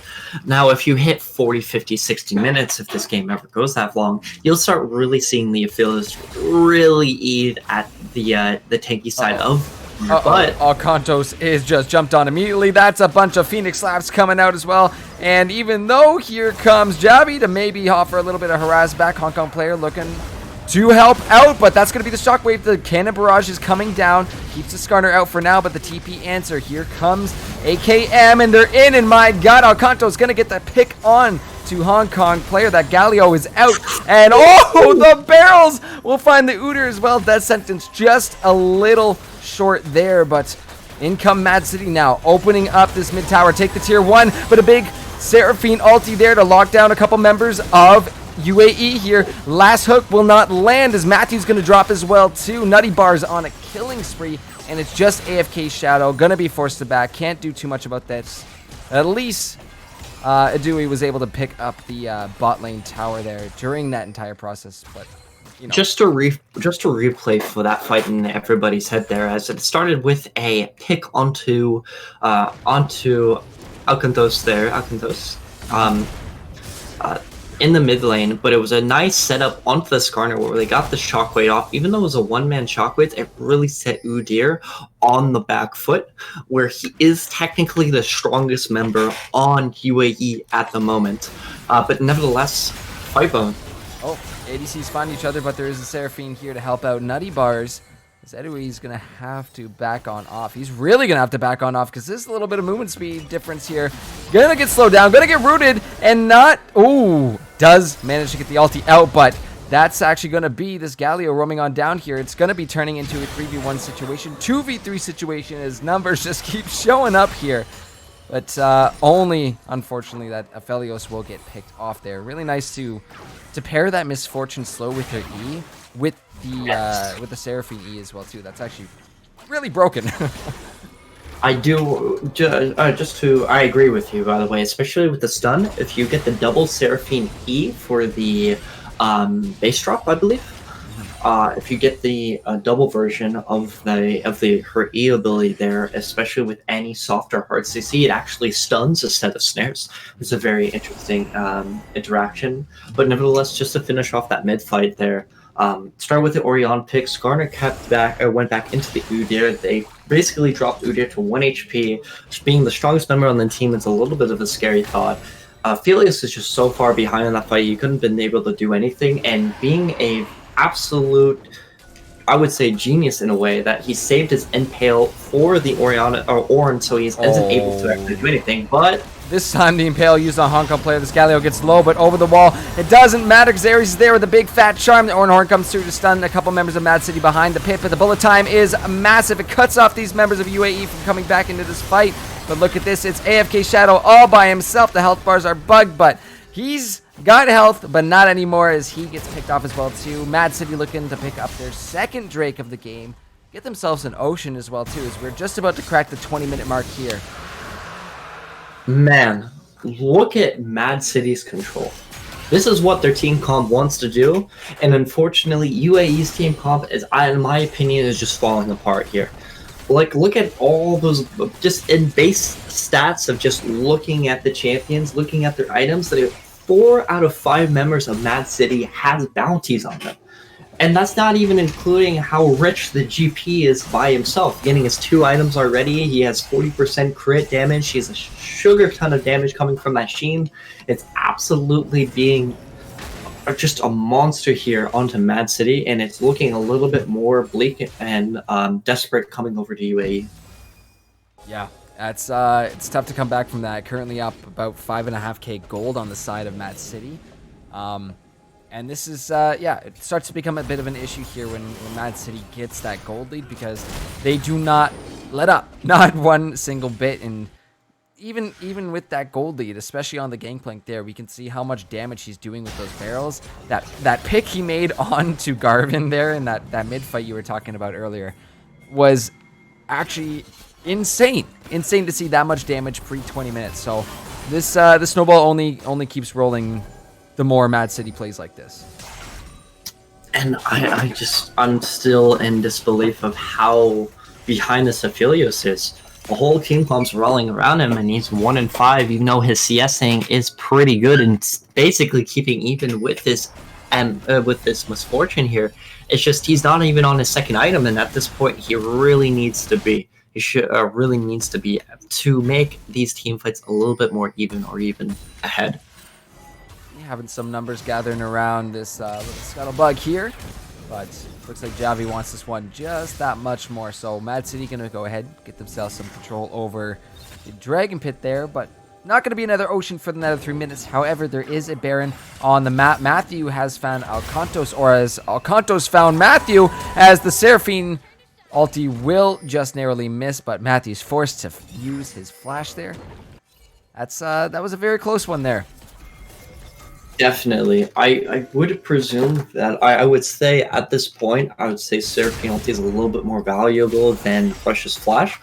Now, if you hit 40, 50, 60 minutes, if this game ever goes that long, you'll start really seeing the affiliates really eat at the tanky side of. But Alcantos is just jumped on immediately. That's a bunch of Phoenix slaps coming out as well. And even though here comes Javi to maybe offer a little bit of harass back, Hong Kong player looking to help out, but that's going to be the shockwave. The cannon barrage is coming down, keeps the Skarner out for now, but the TP answer. Here comes AKM, and they're in, and my god, Alcanto's going to get the pick on to Hong Kong player. That Galio is out, and oh, the barrels will find the Udyr as well. That sentence just a little short there, but in come MAAD City now, opening up this mid tower, take the tier 1, but a big Seraphine ulti there to lock down a couple members of UAE here. Last hook will not land as Matthew's going to drop as well too. Nutty Bar's on a killing spree, and it's just AFK Shadow. Going to be forced to back. Can't do too much about this. At least Adui was able to pick up the bot lane tower there during that entire process, but you know. Just to replay for that fight in everybody's head there, as it started with a pick onto Alcantos there, in the mid lane, but it was a nice setup onto the Skarner where they got the shockwave off. Even though it was a one-man shockwave, it really set Udyr on the back foot, where he is technically the strongest member on UAE at the moment. But nevertheless, fight bone. Oh, ADCs find each other, but there is a Seraphine here to help out Nutty Bars. Zedui's going to have to back on off. He's really going to have to back on off because there's a little bit of movement speed difference here. Going to get slowed down, going to get rooted, and not... Ooh, does manage to get the ulti out, but that's actually going to be this Galio roaming on down here. It's going to be turning into a 3v1 situation, 2v3 situation as numbers just keep showing up here. But only, unfortunately, that Aphelios will get picked off there. Really nice to pair that Misfortune Slow with her E, with the Seraphine E as well too. That's actually really broken. I agree with you, by the way, especially with the stun. If you get the double Seraphine E for the base drop, I believe. If you get the double version of her E ability there, especially with any softer hard CC, it actually stuns instead of snares. It's a very interesting interaction. But nevertheless, just to finish off that mid fight there, start with the Orion pick. Skarner went back into the Udyr. They basically dropped Udyr to 1 HP. Just being the strongest member on the team is a little bit of a scary thought. Felius is just so far behind in that fight, you couldn't have been able to do anything. And being a absolute, I would say, genius in a way, that he saved his Impale for the Ornn, so he isn't able to actually do anything. But this time the Impale used on Hong Kong player. This Galio gets low, but over the wall. It doesn't matter because Ares is there with a big fat charm. The Ornn Horn comes through to stun a couple members of MAAD City behind the pit, but the bullet time is massive. It cuts off these members of UAE from coming back into this fight. But look at this. It's AFK Shadow all by himself. The health bars are bugged, but he's got health, but not anymore as he gets picked off as well too. MAAD City looking to pick up their second Drake of the game. Get themselves an Ocean as well too, as we're just about to crack the 20-minute mark here. Man, look at MAAD City's control. This is what their team comp wants to do, and unfortunately UAE's team comp, in my opinion, is just falling apart here. Like, look at all those, just in base stats of just looking at the champions, looking at their items, that 4 out of 5 members of MAAD City has bounties on them. And that's not even including how rich the GP is by himself, getting his 2 items already. He has 40% crit damage. He has a sugar ton of damage coming from that Sheen. It's absolutely being just a monster here onto MAAD City, and it's looking a little bit more bleak and desperate coming over to UAE. Yeah, That's it's tough to come back from that. Currently up about 5.5k gold on the side of MAAD City. And this is, it starts to become a bit of an issue here when MAAD City gets that gold lead, because they do not let up, not one single bit. And even with that gold lead, especially on the gangplank there, we can see how much damage he's doing with those barrels. That pick he made onto Garvin there in that mid fight you were talking about earlier was actually insane to see that much damage pre 20 minutes. So this the snowball only keeps rolling the more MAAD City plays like this. And I'm still in disbelief of how behind this Aphelios is. The whole King Club's rolling around him, and he's 1-5. You know, his CSing is pretty good, and basically keeping even with this with this misfortune here. It's just he's not even on his second item, and at this point, he really needs to be. He really needs to be to make these team fights a little bit more even, or even ahead. Having some numbers gathering around this little scuttlebug here, but looks like Javi wants this one just that much more. So MAAD City gonna go ahead, get themselves some control over the Dragon Pit there, but not gonna be another Ocean for another 3 minutes. However, there is a Baron on the map. Matthew has found Alcantos, or as Alcantos found Matthew, as the Seraphine ulti will just narrowly miss, but Matthew's forced to use his flash there. That was a very close one there. Definitely. I would presume that I would say at this point, I would say Seraphine ulti is a little bit more valuable than Precious Flash,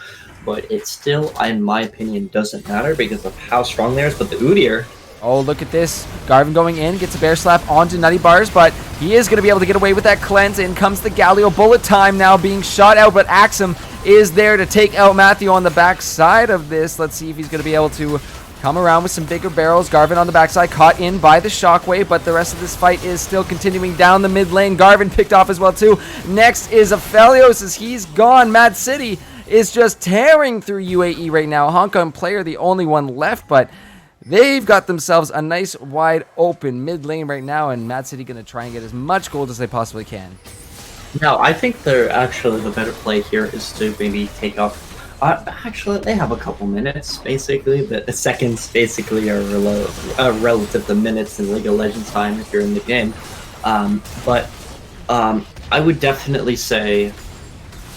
but it still, in my opinion, doesn't matter because of how strong they are. But the Udyr... Oh, look at this. Garvin going in, gets a bear slap onto Nutty Bars, but he is going to be able to get away with that cleanse. In comes the Galio. Bullet time now being shot out, but Axum is there to take out Matthew on the back side of this. Let's see if he's going to be able to come around with some bigger barrels. Garvin on the backside, caught in by the shockwave, but the rest of this fight is still continuing down the mid lane. Garvin picked off as well too. Next is Aphelios as he's gone. MAAD City is just tearing through UAE right now. Hong Kong player the only one left, but they've got themselves a nice wide open mid lane right now, and MAAD City gonna try and get as much gold as they possibly can. No, I think they're actually the better play here is to maybe take off. Actually, they have a couple minutes, basically. The seconds basically are relative to minutes in League of Legends time if you're in the game. But I would definitely say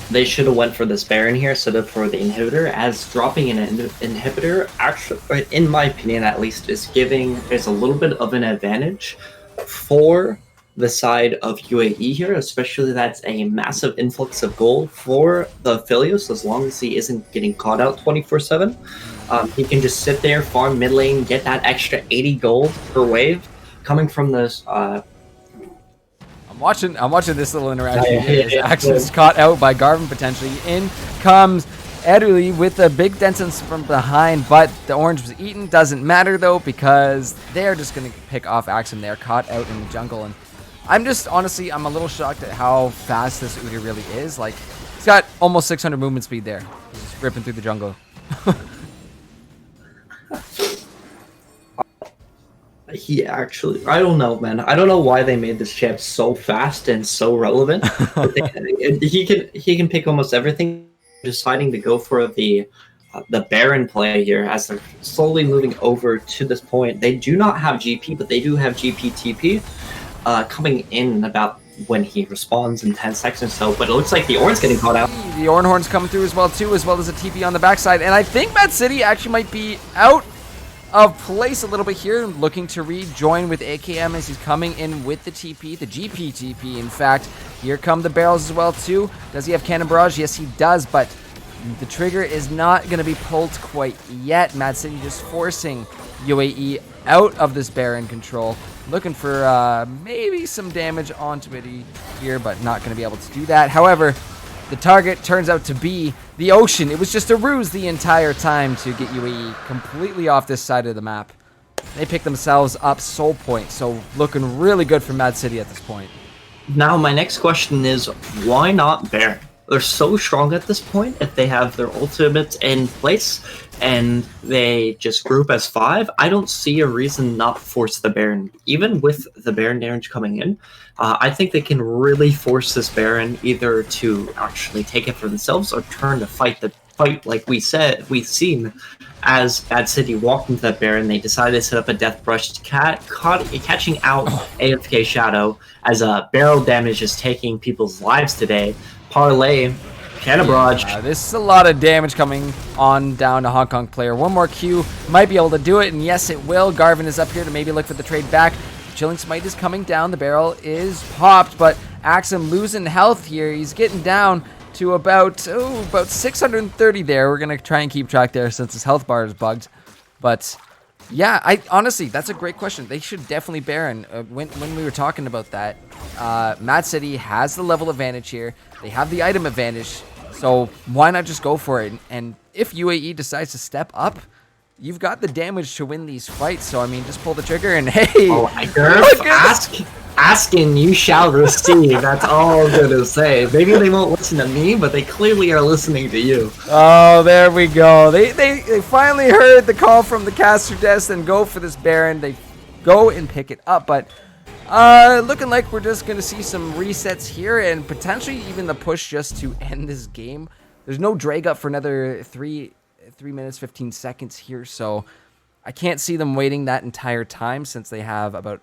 they should have went for this Baron here instead of for the inhibitor, as dropping an inhibitor, actually, in my opinion at least, is a little bit of an advantage for the side of UAE here, especially that's a massive influx of gold for the Aphelios as long as he isn't getting caught out 24/7. He can just sit there, farm mid lane, get that extra 80 gold per wave coming from this. I'm watching this little interaction here as Axum is caught out by Garvin potentially. In comes Edley with a big distance from behind, but the orange was eaten. Doesn't matter though, because they're just going to pick off Axum. They're caught out in the jungle, and I'm a little shocked at how fast this Udyr really is. Like, he's got almost 600 movement speed there. He's just ripping through the jungle. He actually, I don't know, man. I don't know why they made this champ so fast and so relevant. But he can pick almost everything. Deciding to go for the Baron play here as they're slowly moving over to this point. They do not have GP, but they do have GP TP coming in about when he responds in 10 seconds or so. But it looks like the Orn's getting caught out. The Ornhorn's coming through as well too, as well as a TP on the backside. And I think MAAD City actually might be out of place a little bit here, looking to rejoin with AKM as he's coming in with the TP, the GP TP. In fact, here come the barrels as well too. Does he have Cannon Barrage? Yes, he does, but the trigger is not going to be pulled quite yet. MAAD City just forcing UAE out of this Baron control, looking for maybe some damage onto it here, but not going to be able to do that. However, the target turns out to be the Ocean. It was just a ruse the entire time to get UAE completely off this side of the map. They pick themselves up soul point, so looking really good for MAAD City at this point. Now, my next question is, why not Baron? They're so strong at this point if they have their ultimates in place and they just group as 5. I don't see a reason not to force the Baron. Even with the Baron damage coming in, I think they can really force this Baron either to actually take it for themselves or turn to fight the fight like we've seen as Bad City walked into that Baron. They decided to set up a death brush, catching out AFK Shadow as barrel damage is taking people's lives today. Parlay, Cannon Barrage. This is a lot of damage coming on down to Hong Kong player. One more Q might be able to do it, and yes, it will. Garvin is up here to maybe look for the trade back. Chilling Smite is coming down. The barrel is popped, but Axum losing health here. He's getting down to about 630 there. We're going to try and keep track there since his health bar is bugged. But yeah, honestly, that's a great question. They should definitely Baron. When we were talking about that, MAAD City has the level advantage here. They have the item advantage. So why not just go for it? And if UAE decides to step up, you've got the damage to win these fights. So, I mean, just pull the trigger and hey. Oh, asking, you shall receive. That's all I'm going to say. Maybe they won't listen to me, but they clearly are listening to you. Oh, there we go. They finally heard the call from the caster desk and go for this Baron. They go and pick it up, but looking like we're just going to see some resets here and potentially even the push just to end this game. There's no drag up for another 3 minutes, 15 seconds here, so I can't see them waiting that entire time since they have about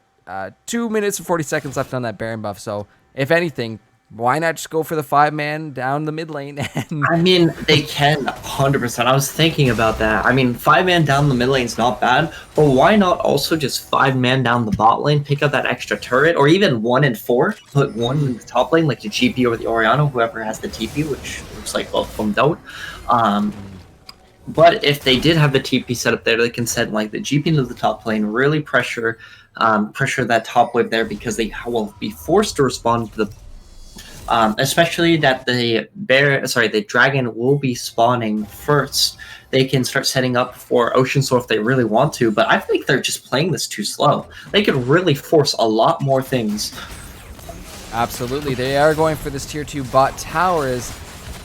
2 minutes and 40 seconds left on that Baron buff. So if anything, why not just go for the 5-man down the mid lane? I mean, they can 100%. I was thinking about that. I mean, 5-man down the mid lane is not bad, but why not also just 5-man down the bot lane, pick up that extra turret, or even 1 and 4, put 1 in the top lane, like the GP or the Orianna, whoever has the TP, which looks like both of them don't. But if they did have the TP set up there, they can send like the GP into the top lane, really pressure that top wave there, because they will be forced to respond to the especially that the dragon will be spawning first. They can start setting up for Ocean Soul if they really want to, but I think they're just playing this too slow. They could really force a lot more things. Absolutely, they are going for this tier 2 bot tower. As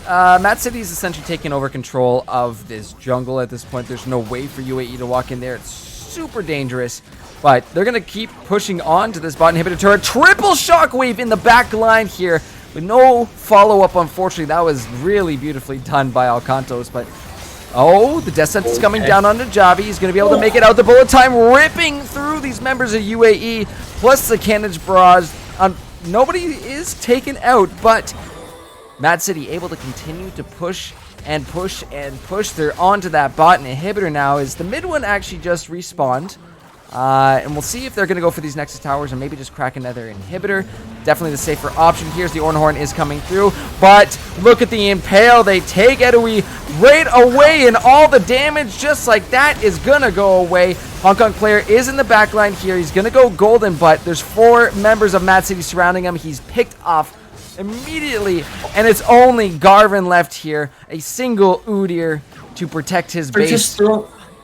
MAAD City is essentially taking over control of this jungle at this point. There's no way for UAE to walk in there. It's super dangerous, but they're going to keep pushing on to this bot inhibitor turret. Triple shockwave in the back line here with no follow-up, unfortunately. That was really beautifully done by Alcantos, but oh, the death sentence is coming down on Najabi. He's going to be able to make it out. The bullet time ripping through these members of UAE, plus the cannon's barrage. Nobody is taken out, but MAAD City able to continue to push and push and push. They're onto that bot inhibitor now as the mid one actually just respawned. And we'll see if they're going to go for these Nexus Towers and maybe just crack another inhibitor. Definitely the safer option. Here's the Ornhorn is coming through. But look at the Impale. They take Edoe right away, and all the damage just like that is going to go away. Hong Kong player is in the back line here. He's going to go golden, but there's 4 members of MAAD City surrounding him. He's picked off immediately, and it's only Garvin left here. A single Udyr to protect his base.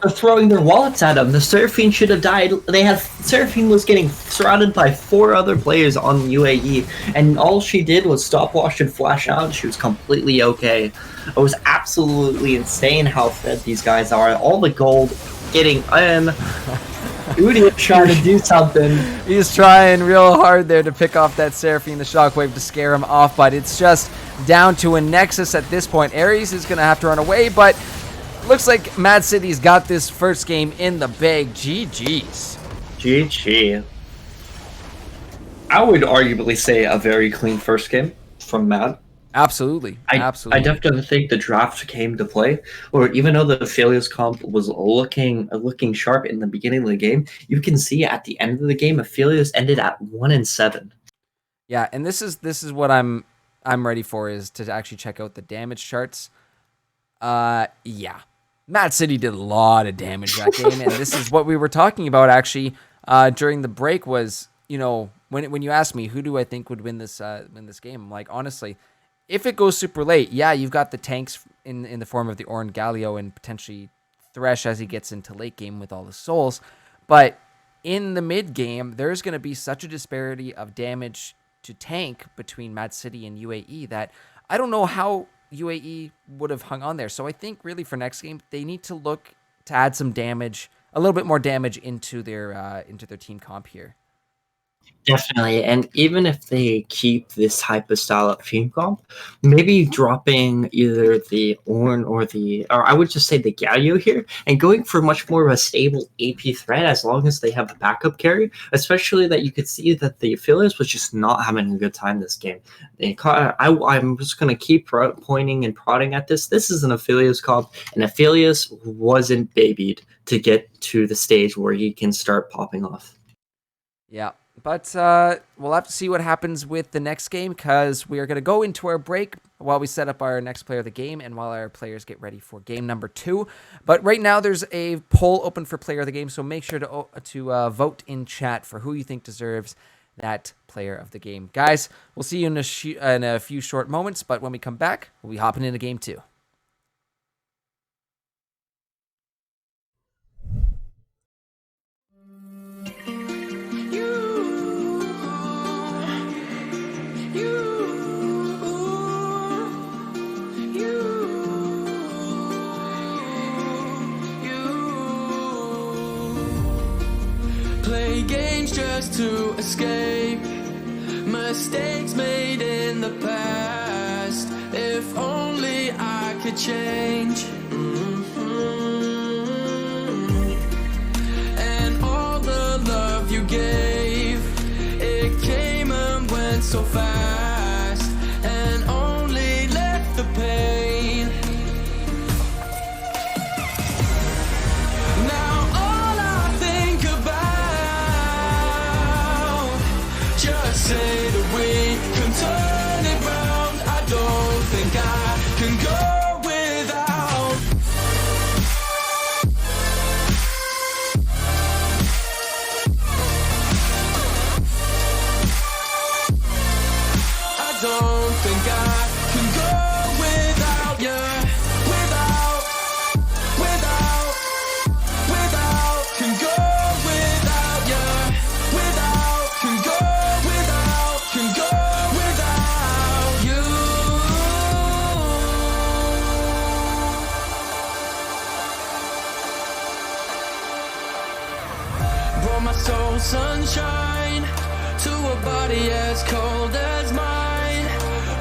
They're throwing their wallets at him. The Seraphine should have died. Seraphine was getting surrounded by 4 other players on UAE, and all she did was stopwatch and flash out. She was completely okay. It was absolutely insane how fed these guys are. All the gold getting in. Udyr trying to do something. He's trying real hard there to pick off that Seraphine, the shockwave, to scare him off, but it's just down to a Nexus at this point. Ares is going to have to run away, but looks like MAAD City's got this first game in the bag. GG's. GG. I would arguably say a very clean first game from MAAD. Absolutely. Absolutely. I definitely think the draft came to play. Or even though the Aphelios comp was looking sharp in the beginning of the game, you can see at the end of the game, Aphelios ended at 1-7. Yeah, and this is what I'm ready for, is to actually check out the damage charts. Yeah. MAAD City did a lot of damage that game, and this is what we were talking about actually during the break. Was, you know, when you asked me who do I think would win this game, I'm like, honestly, if it goes super late, yeah, you've got the tanks in the form of the Ornn Galio and potentially Thresh as he gets into late game with all the souls, but in the mid game, there's going to be such a disparity of damage to tank between MAAD City and UAE that I don't know how UAE would have hung on there. So I think really for next game, they need to look to add some damage, a little bit more damage into their team comp here. Definitely, and even if they keep this type of style of team comp, maybe dropping either the Ornn or I would just say the Galio here, and going for much more of a stable AP threat as long as they have a backup carry, especially that you could see that the Aphelios was just not having a good time this game. I'm just going to keep pointing and prodding at this. This is an Aphelios comp, and Aphelios wasn't babied to get to the stage where he can start popping off. Yeah. But we'll have to see what happens with the next game, because we are going to go into our break while we set up our next player of the game and while our players get ready for game number 2. But right now there's a poll open for player of the game, so make sure to vote in chat for who you think deserves that player of the game. Guys, we'll see you in a few short moments, but when we come back, we'll be hopping into game 2. Play games just to escape mistakes made in the past. If only I could change. And all the love you gave, it came and went so fast, and only left the pain. Now all I think about, just say that we can turn it round. I don't think I can go without. I don't think I can go without you. Without, can go without you. Without, can go without you. Brought my soul sunshine to a body as cold as mine.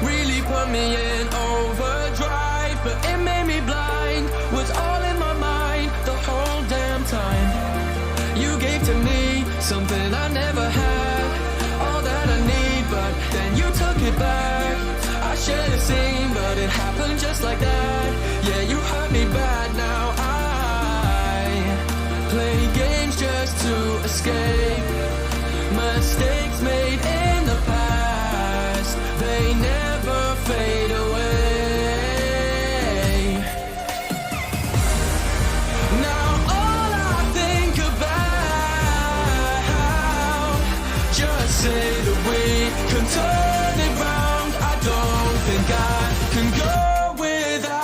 Really put me in overdrive, but it made me blind. Was all in my mind the whole damn time. You gave to me something I never had, all that I need, but then you took it back. I should have seen, but it happened just like that. Yeah, you hurt me bad. Now I play games just to escape mistakes made in the past. They never fade away. Now all I think about, just say that we can turn it round. I don't think I can go without.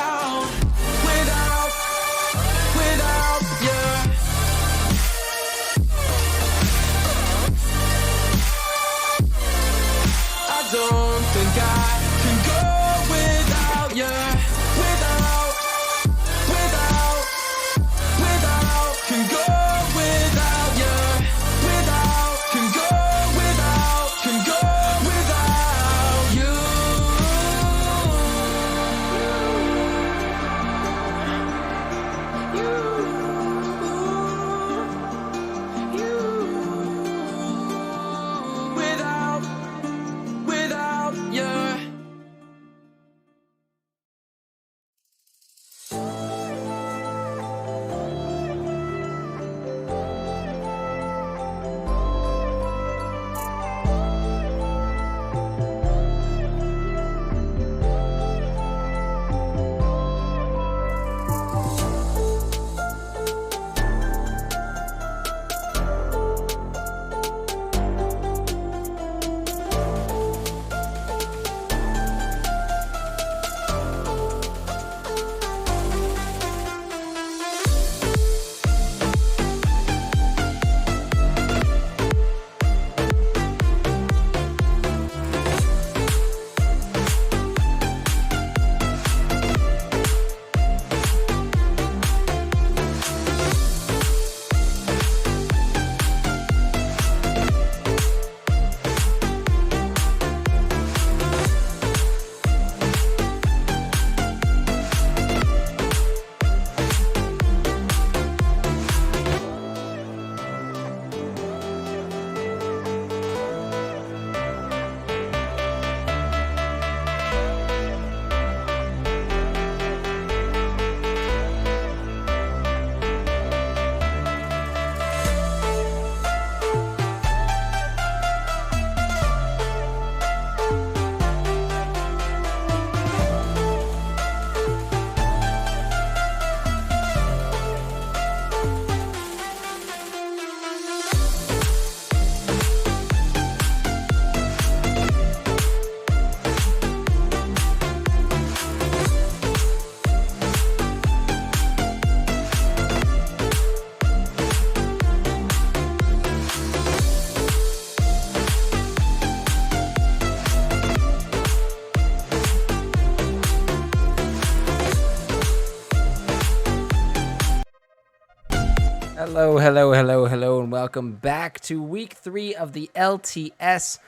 Hello, hello, hello, hello, and welcome back to week 3 of the LTS.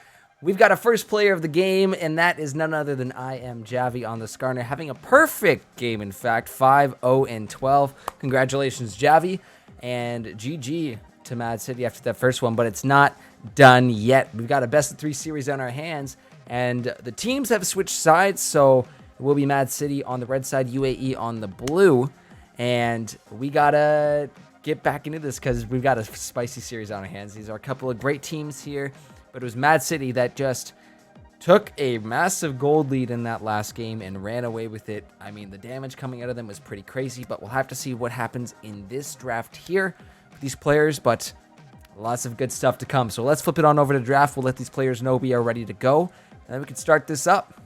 We've got a first player of the game, and that is none other than I am Javi on the Skarner, having a perfect game, in fact, 5-0-12. Congratulations, Javi, and GG to MAAD City after that first one, but it's not done yet. We've got a best-of-3 series on our hands, and the teams have switched sides, so it will be MAAD City on the red side, UAE on the blue, and we gotta get back into this because we've got a spicy series on our hands. These are a couple of great teams here, but it was MAAD City that just took a massive gold lead in that last game and ran away with it. I mean, the damage coming out of them was pretty crazy, but we'll have to see what happens in this draft here with these players, but lots of good stuff to come. So let's flip it on over to draft. We'll let these players know we are ready to go, and then we can start this up.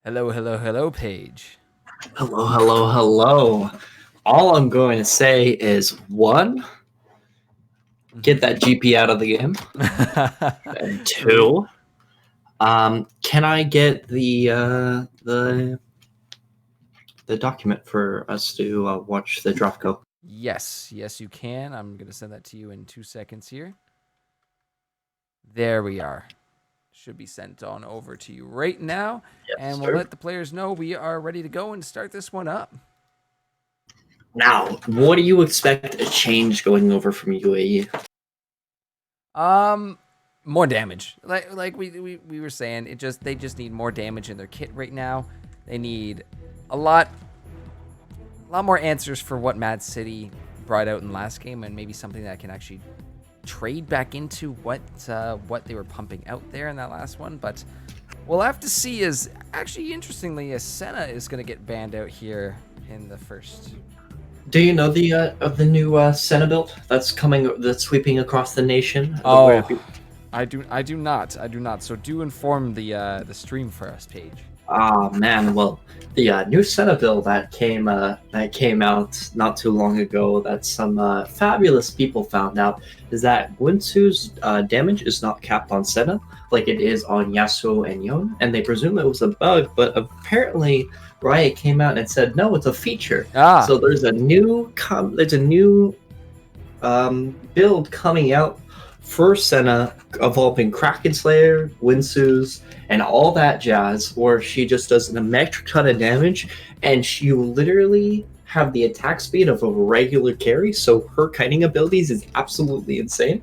Hello, hello, hello, Paige. Hello, hello, hello. All I'm going to say is 1, get that GP out of the game. And 2, can I get the document for us to watch the draft go? Yes, you can. I'm going to send that to you in 2 seconds here. There we are. Should be sent on over to you right now. Yes, and we'll let the players know we are ready to go and start this one up. Now, what do you expect a change going over from UAE? More damage. Like we were saying, they just need more damage in their kit right now. They need a lot more answers for what MAAD City brought out in last game, and maybe something that can actually trade back into what they were pumping out there in that last one. But we'll have to see. Is actually, interestingly, Senna is going to get banned out here in the first. Do you know the new Senna build that's sweeping across the nation? Oh, I do not. So do inform the stream for us, Paige. Oh man, well, the new Senna build that came out not too long ago, that some fabulous people found out, is that Winsu's damage is not capped on Senna like it is on Yasuo and Yon, and they presume it was a bug, but apparently Riot came out and said no, it's a feature. So there's a new build coming out for Senna involving Kraken Slayer, Winsu's, and all that jazz, where she just does an metric ton of damage, and you literally have the attack speed of a regular carry, so her kiting abilities is absolutely insane.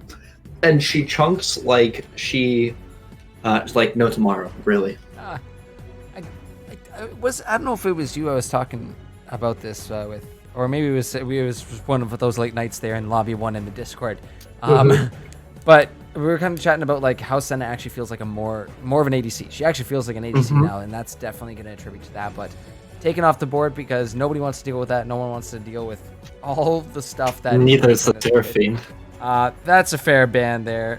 And she chunks like no tomorrow, really. I don't know if it was you I was talking about this with, or maybe it was one of those late nights there in Lobby 1 in the Discord. But we were kind of chatting about like how Senna actually feels like a more of an ADC. She actually feels like an ADC now, and that's definitely going to attribute to that. But taken off the board because nobody wants to deal with that. No one wants to deal with all the stuff that. Neither is the Seraphine. That's a fair ban there.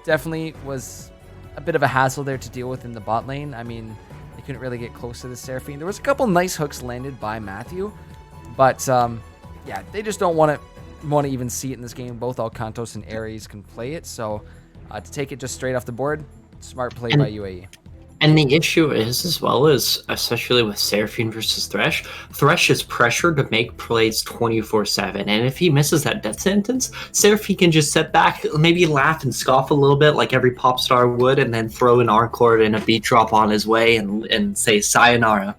Definitely was a bit of a hassle there to deal with in the bot lane. I mean, they couldn't really get close to the Seraphine. There was a couple nice hooks landed by Matthew, but yeah, they just don't want to even see it in this game. Both Alcantos and Ares can play it, so to take it just straight off the board, smart play by UAE. And the issue is, as well as, especially with Seraphine versus Thresh, Thresh is pressured to make plays 24/7, and if he misses that death sentence, Seraphine can just sit back, maybe laugh and scoff a little bit like every pop star would, and then throw an R-Cord and a beat drop on his way and say sayonara.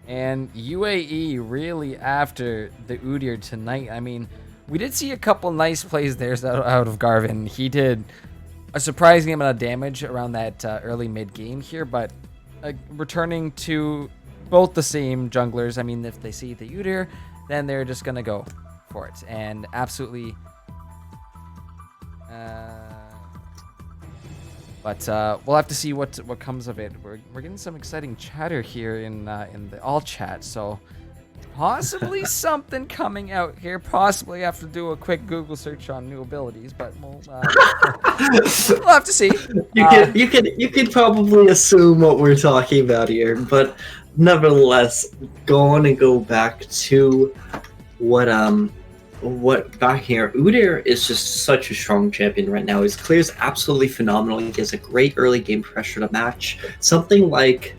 And UAE really after the Udyr tonight. I mean, we did see a couple nice plays there out of Garvin. He did a surprising amount of damage around that early mid game here, but returning to both the same junglers. I mean, if they see the Udyr, then they're just gonna go for it, and absolutely. But we'll have to see what comes of it. We're getting some exciting chatter here in the all chat, so possibly something coming out here. Possibly have to do a quick Google search on new abilities, but we'll have to see. You could probably assume what we're talking about here, but nevertheless, go back to what back here. Udyr is just such a strong champion right now. His clear is absolutely phenomenal. He gives a great early game pressure to match. Something like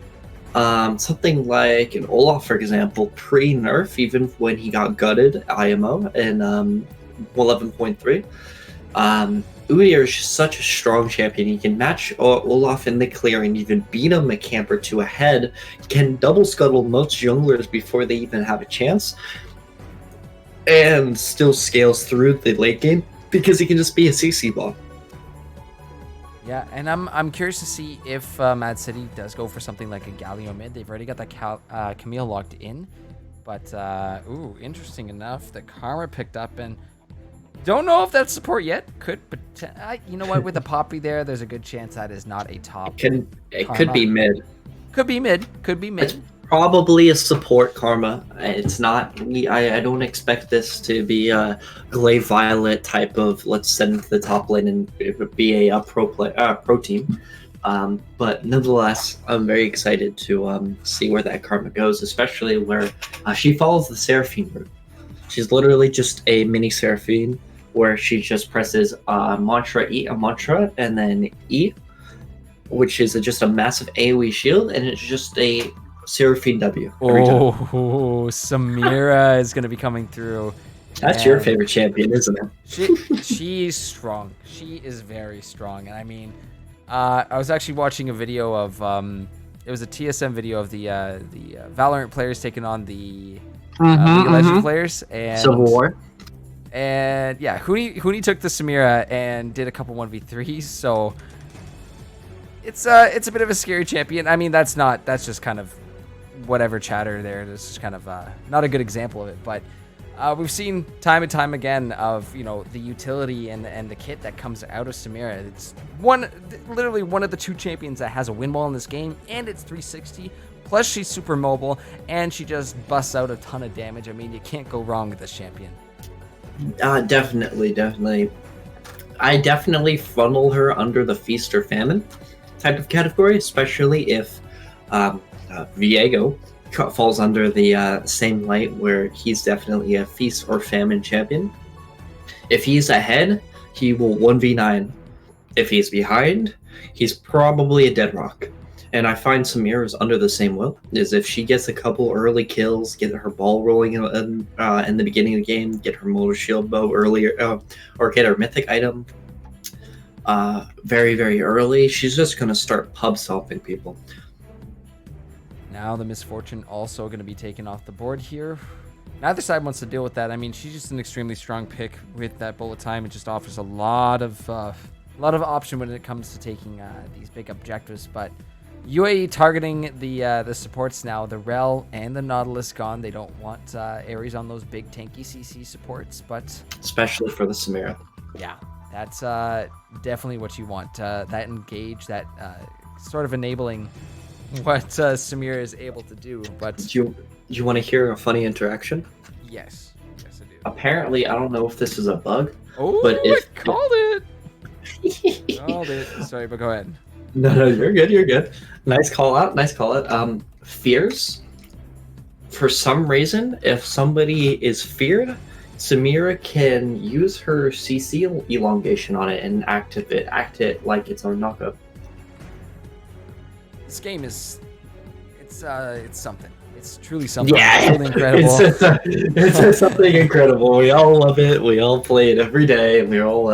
Something like an Olaf, for example, pre-nerf, even when he got gutted IMO in 11.3. Udyr is just such a strong champion. He can match Olaf in the clear and even beat him a camp or two ahead. Can double scuttle most junglers before they even have a chance. And still scales through the late game because he can just be a CC ball. Yeah, and I'm curious to see if MAAD City does go for something like a Galio mid. They've already got that Camille locked in. But, ooh, interesting enough that Karma picked up, and don't know if that's support yet. Could, but you know what? With a Poppy there, there's a good chance that is not a top. It could be mid. Could be mid. Could be mid. It's probably a support Karma. It's not. I don't expect this to be a Glaive Violet type of let's send to the top lane and be a pro team. But nonetheless, I'm very excited to see where that Karma goes, especially where she follows the Seraphine route. She's literally just a mini Seraphine where she just presses mantra, E, a mantra, and then E, which is just a massive AoE shield, and it's just a Seraphine W. Oh, Samira is going to be coming through. That's your favorite champion, isn't it? She's strong. She is very strong. And I mean, I was actually watching a video of, it was a TSM video of the Valorant players taking on the League of Legends players. And Civil War. And yeah, Huni took the Samira and did a couple 1v3s. So it's a bit of a scary champion. I mean, that's just kind of whatever chatter there. This is kind of not a good example of it, but we've seen time and time again of the utility and the kit that comes out of Samira. It's literally one of the two champions that has a win wall in this game, and it's 360. Plus, she's super mobile, and she just busts out a ton of damage. I mean, you can't go wrong with this champion. Definitely. I definitely funnel her under the feast or famine type of category, especially if Viego falls under the same light where he's definitely a feast or famine champion. If he's ahead, he will 1v9. If he's behind, he's probably a dead rock. And I find Samira is under the same will. Is if she gets a couple early kills, get her ball rolling in the beginning of the game, get her motor shield bow earlier, or get her mythic item very, very early, she's just going to start pub stomping people. Now the Misfortune also going to be taken off the board here. Neither side wants to deal with that. I mean, she's just an extremely strong pick with that bullet time. It just offers a lot of option when it comes to taking these big objectives. But UAE targeting the supports now. The Rel and the Nautilus gone. They don't want Ares on those big tanky CC supports, but especially for the Samira. Yeah, that's definitely what you want. That engage, that sort of enabling what Samira is able to do. But do you want to hear a funny interaction? Yes I do. Apparently, I don't know if this is a bug. Oh, but I called it. Called it. Sorry, but go ahead. No, you're good. Nice call out. Fears. For some reason, if somebody is feared, Samira can use her CC elongation on it and act it like it's our knockup. This game is, it's something. It's truly something. Yeah, it's truly incredible. It's something incredible. We all love it. We all play it every day, and we all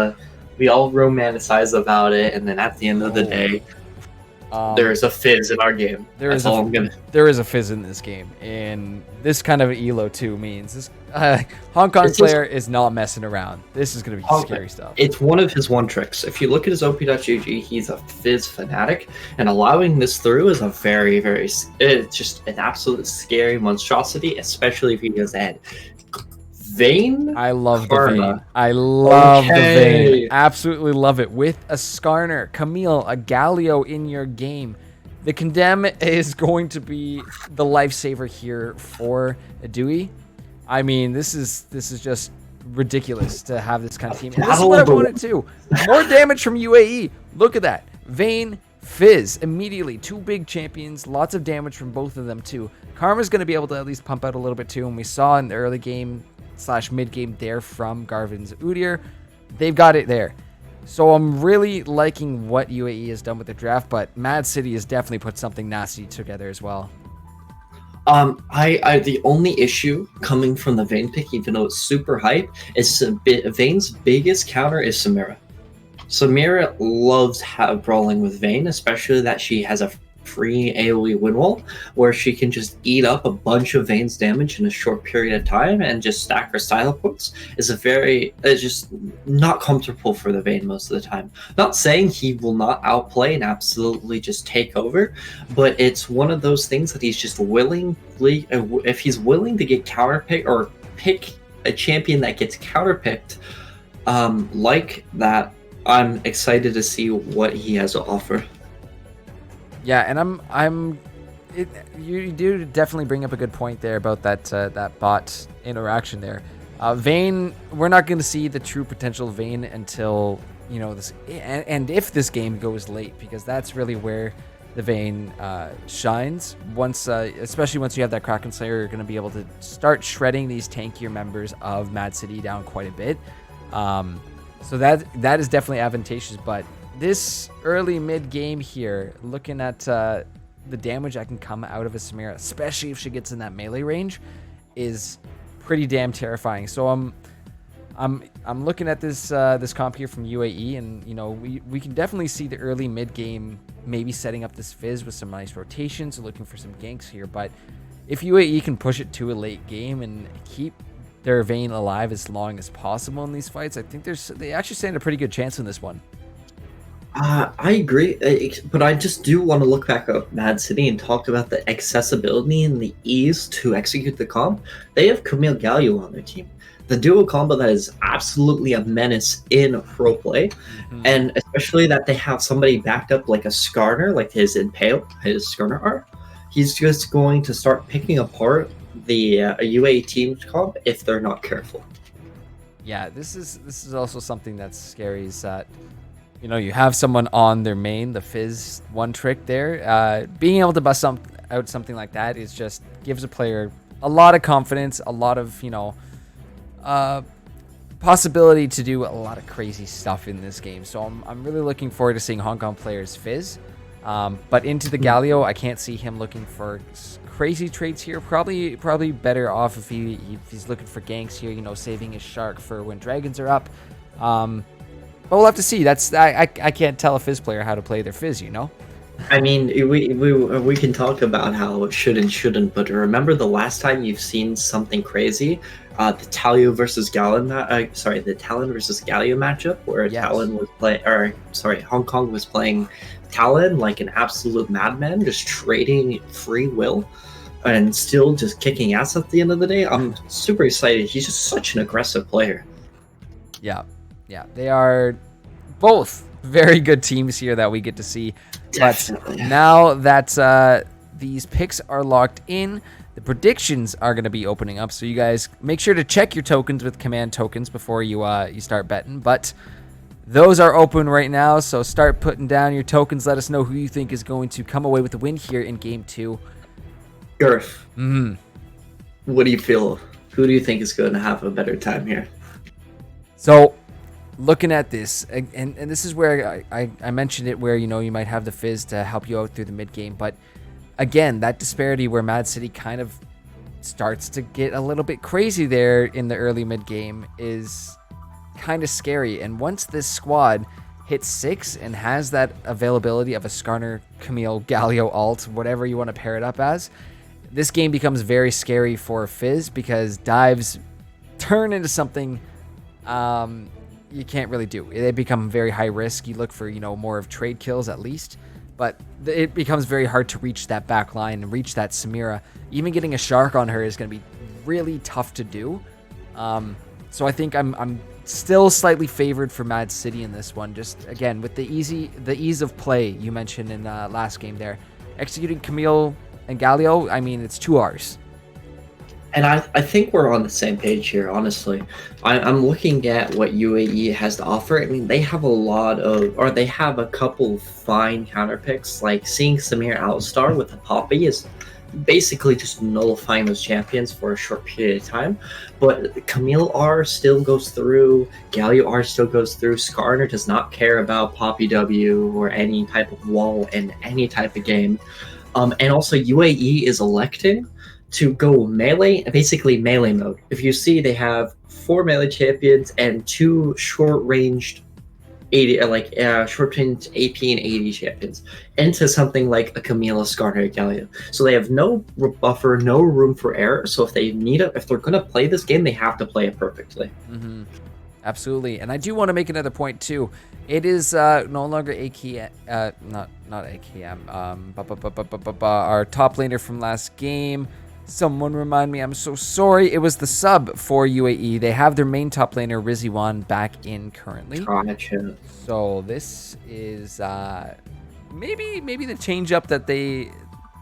romanticize about it. And then at the end of the day, there is a fizz in our game. There is a fizz in this game, and this kind of elo too means this Hong Kong player is not messing around. This is going to be scary stuff. It's one of his one tricks. If you look at his OP.GG, he's a fizz fanatic, and allowing this through is a very, very, it's just an absolute scary monstrosity, especially if he goes ahead. Vayne? I love the Vayne. I love the Vayne. Absolutely love it. With a Skarner, Camille, a Galio in your game, the Condemn is going to be the lifesaver here for Dewey. I mean, this is just ridiculous to have this kind of team. And this is what I wanted too. More damage from UAE. Look at that. Vayne, Fizz, immediately. Two big champions. Lots of damage from both of them too. Karma's going to be able to at least pump out a little bit too. And we saw in the early game / mid game there from Garvin's Udyr. They've got it there. So I'm really liking what UAE has done with the draft, but MAAD City has definitely put something nasty together as well. I the only issue coming from the Vayne pick, even though it's super hype, is Vayne's biggest counter is Samira. Samira loves brawling with Vayne, especially that she has a free AoE win wall where she can just eat up a bunch of Vayne's damage in a short period of time and just stack her style points. It's just not comfortable for the Vayne most of the time. Not saying he will not outplay and absolutely just take over, but it's one of those things that he's just willingly, if he's willing to get counterpicked or pick a champion that gets counterpicked like that, I'm excited to see what he has to offer. Yeah, and you do definitely bring up a good point there about that bot interaction there. Vayne, we're not going to see the true potential of Vayne until this, and if this game goes late, because that's really where the Vayne shines. Once, especially once you have that Kraken Slayer, you're going to be able to start shredding these tankier members of MAAD City down quite a bit. So that is definitely advantageous, but this early mid game here, looking at the damage that can come out of a Samira, especially if she gets in that melee range, is pretty damn terrifying. So I'm looking at this comp here from UAE, and we can definitely see the early mid game maybe setting up this Fizz with some nice rotations, looking for some ganks here. But if UAE can push it to a late game and keep their Vayne alive as long as possible in these fights, I think they actually stand a pretty good chance in this one. I agree, but I just do want to look back at MAAD City and talk about the accessibility and the ease to execute the comp. They have Camille Gallo on their team. The duo combo that is absolutely a menace in pro play, and especially that they have somebody backed up like a Skarner, like his Skarner art. He's just going to start picking apart the UAE team comp if they're not careful. Yeah, this is also something that's scary, is that you have someone on their main, the Fizz one trick there. Being able to bust out something like that is just gives a player a lot of confidence, a lot of possibility to do a lot of crazy stuff in this game. So I'm really looking forward to seeing Hong Kong players Fizz. But into the Galio, I can't see him looking for crazy traits here. Probably better off if he's looking for ganks here, saving his shark for when dragons are up. But we'll have to see. I can't tell a Fizz player how to play their Fizz, I mean, we can talk about how it should and shouldn't, but remember the last time you've seen something crazy, the Talon versus Galio matchup, where Yes. Talon was Hong Kong was playing Talon like an absolute madman, just trading free will and still just kicking ass at the end of the day. I'm super excited. He's just such an aggressive player. Yeah, they are both very good teams here that we get to see. Definitely. But now that these picks are locked in, the predictions are going to be opening up. So you guys make sure to check your tokens with command tokens before you start betting. But those are open right now, so start putting down your tokens. Let us know who you think is going to come away with the win here in Game 2. Gareth, what do you feel? Who do you think is going to have a better time here? So, looking at this, and this is where I mentioned it, where you might have the Fizz to help you out through the mid game, but again, that disparity where MAAD City kind of starts to get a little bit crazy there in the early mid game is kind of scary. And once this squad hits 6 and has that availability of a Skarner, Camille, Galio alt, whatever you want to pair it up as, this game becomes very scary for Fizz, because dives turn into something you can't really do. They become very high risk. You look for more of trade kills at least, but it becomes very hard to reach that back line and reach that Samira. Even getting a shark on her is going to be really tough to do. So I think I'm still slightly favored for MAAD City in this one. Just again with the ease of play you mentioned in the last game there, executing Camille and Galio. I mean, it's 2 Rs. And I think we're on the same page here, honestly. I'm looking at what UAE has to offer. I mean, they have they have a couple fine counter picks. Like seeing Samir outstar with a Poppy is basically just nullifying those champions for a short period of time. But Camille R still goes through, Galio R still goes through, Skarner does not care about Poppy W or any type of wall in any type of game. And also UAE is electing to go melee, basically melee mode. If you see, they have 4 melee champions and 2 short-ranged 80, short-range AP and 80 champions into something like a Camila, Skarner, Galio. So they have no buffer, no room for error. So if they need it, if they're going to play this game, they have to play it perfectly. Mm-hmm. Absolutely. And I do want to make another point too. It is no longer AKM, not AKM. Our top laner from last game. Someone remind me, I'm so sorry. It was the sub for UAE. They have their main top laner, Rizzy1, back in currently. Gotcha. So this is maybe the change up that they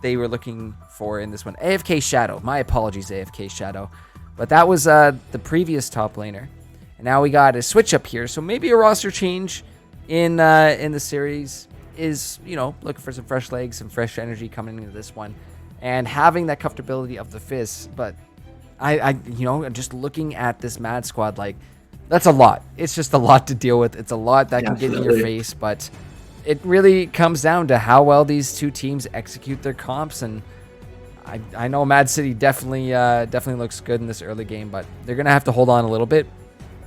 were looking for in this one. AFK Shadow. My apologies, AFK Shadow. But that was the previous top laner. And now we got a switch up here. So maybe a roster change in the series is, looking for some fresh legs, some fresh energy coming into this one. And having that comfortability of the Fizz. But I just looking at this MAAD squad, like, that's a lot. It's just a lot to deal with. It's a lot that can get in your face. But it really comes down to how well these two teams execute their comps. And I know MAAD City definitely looks good in this early game, but they're going to have to hold on a little bit.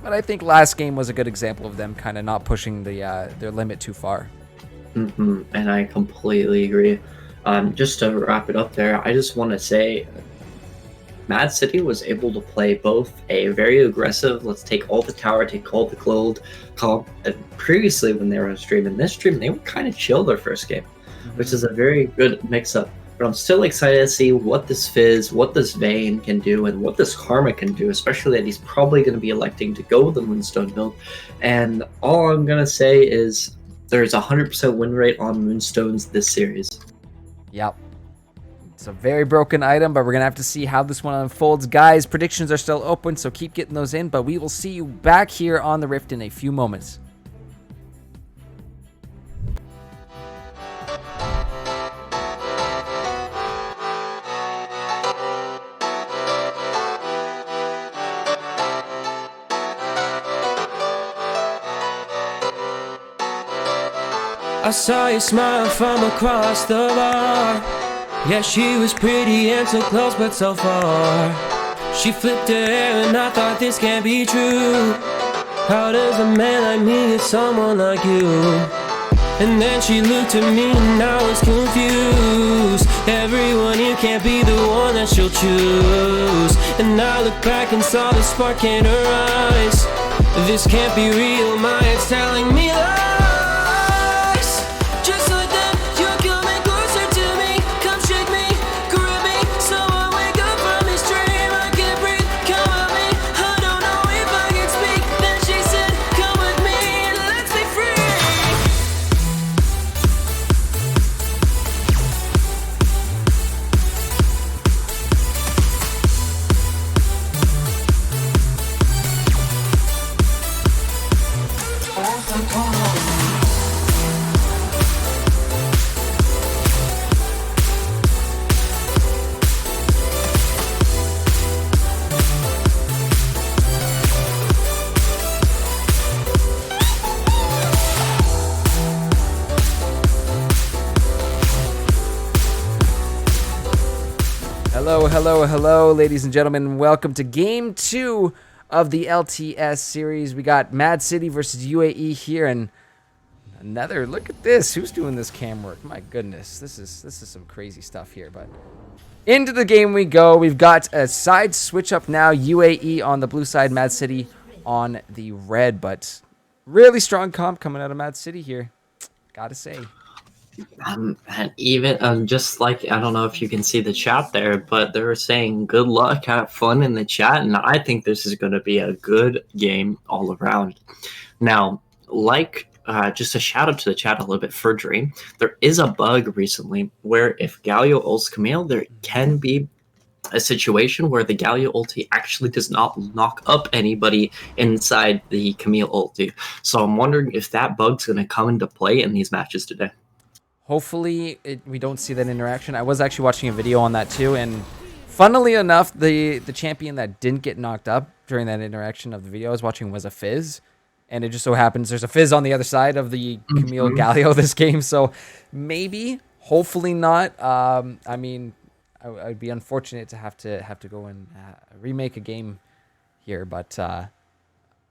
But I think last game was a good example of them kind of not pushing their limit too far. Mm-hmm. And I completely agree. Just to wrap it up there, I just want to say MAAD City was able to play both a very aggressive, let's take all the tower, take all the gold comp. Previously, when they were on stream, in this stream, they were kind of chill their first game, which is a very good mix-up. But I'm still excited to see what this Fizz, what this Vayne can do, and what this Karma can do, especially that he's probably going to be electing to go with the Moonstone build. And all I'm going to say is there's a 100% win rate on Moonstones this series. Yep. It's a very broken item, but we're going to have to see how this one unfolds. Guys, predictions are still open, so keep getting those in, but we will see you back here on the Rift in a few moments. I saw you smile from across the bar. Yeah, she was pretty and so close but so far. She flipped her hair and I thought this can't be true. How does a man like me get someone like you? And then she looked at me and I was confused. Everyone here can't be the one that she'll choose. And I looked back and saw the spark in her eyes. This can't be real, my head's telling me lies. Just like that, you're coming closer to me. Come shake me, grab me, so I wake up from this dream. I can't breathe, come at me. I don't know if I can speak. Then she said, come with me and let's be free. Hello, ladies and gentlemen. Welcome to Game 2 of the LTS series. We got MAAD City versus UAE here, and another, look at this. Who's doing this cam work? My goodness, this is some crazy stuff here, but into the game we go. We've got a side switch up now. UAE on the blue side, MAAD City on the red, but really strong comp coming out of MAAD City here, gotta say. And even just like, I don't know if you can see the chat there, but they were saying good luck, have fun in the chat, and I think this is going to be a good game all around. Now, like, just a shout out to the chat a little bit for Dream, there is a bug recently where if Galio ults Camille, there can be a situation where the Galio ulti actually does not knock up anybody inside the Camille ulti. So I'm wondering if that bug's going to come into play in these matches today. hopefully we don't see that interaction. I was actually watching a video on that too, and funnily enough, the champion that didn't get knocked up during that interaction of the video I was watching was a Fizz. And it just so happens there's a Fizz on the other side of the Camille Galio this game. So maybe, hopefully not. I mean, I'd be unfortunate to have to go and remake a game here. But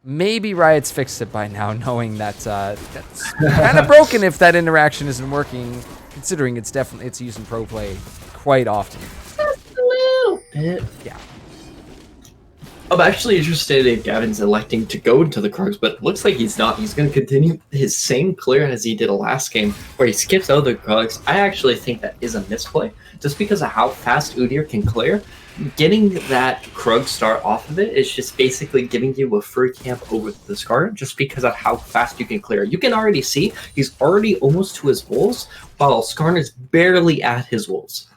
maybe Riot's fixed it by now, knowing that that's kind of broken if that interaction isn't working, considering it's used in pro play quite often. Just a little bit. Yeah. I'm actually interested if Gavin's electing to go into the Krugs, but it looks like he's not. He's going to continue his same clear as he did last game, where he skips out the Krugs. I actually think that is a misplay, just because of how fast Udyr can clear. Getting that Krug start off of it is just basically giving you a free camp over the Skarner, just because of how fast you can clear. You can already see he's already almost to his wolves, while Skarner's barely at his wolves.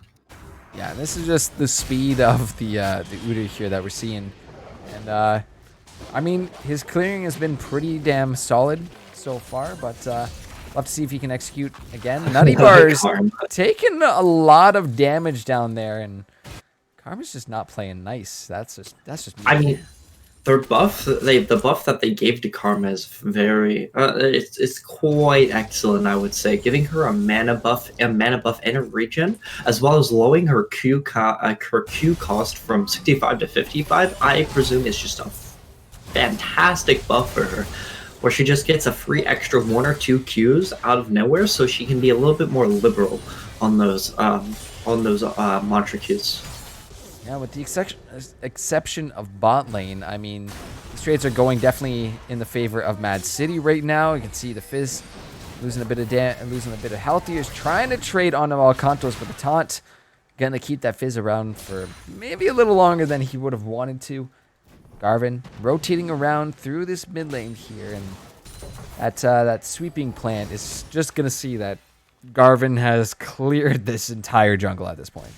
Yeah, this is just the speed of the Udyr here that we're seeing. And, I mean, his clearing has been pretty damn solid so far, but we'll have to see if he can execute again. Nutty Bar's taking a lot of damage down there, and Karma's just not playing nice. That's just I mean, their buff, the buff that they gave to Karma is very, it's quite excellent, I would say. Giving her a mana buff and a regen, as well as lowering her Q cost from 65 to 55, I presume is just a fantastic buff for her, where she just gets a free extra 1 or 2 Qs out of nowhere, so she can be a little bit more liberal on those mantra Qs. Yeah, with the exception of bot lane, I mean, these trades are going definitely in the favor of MAAD City right now. You can see the Fizz losing a bit of health. He is trying to trade onto Alcantos, but the taunt gonna keep that Fizz around for maybe a little longer than he would have wanted to. Garvin rotating around through this mid lane here, and that sweeping plant is just gonna see that Garvin has cleared this entire jungle at this point.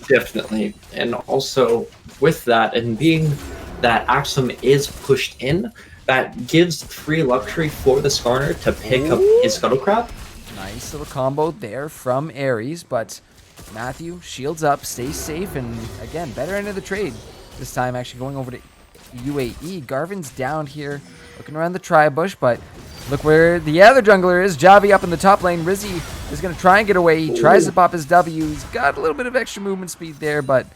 Definitely. And also with that, and being that Axum is pushed in, that gives free luxury for the Skarner to pick up his Scuttlecrab. Nice little combo there from Ares, but Matthew shields up, stays safe, and again, better end of the trade. This time actually going over to UAE. Garvin's down here, looking around the tri-bush, but look where the other jungler is. Javi up in the top lane. Rizzy is going to try and get away. He tries to pop his W. He's got a little bit of extra movement speed there, but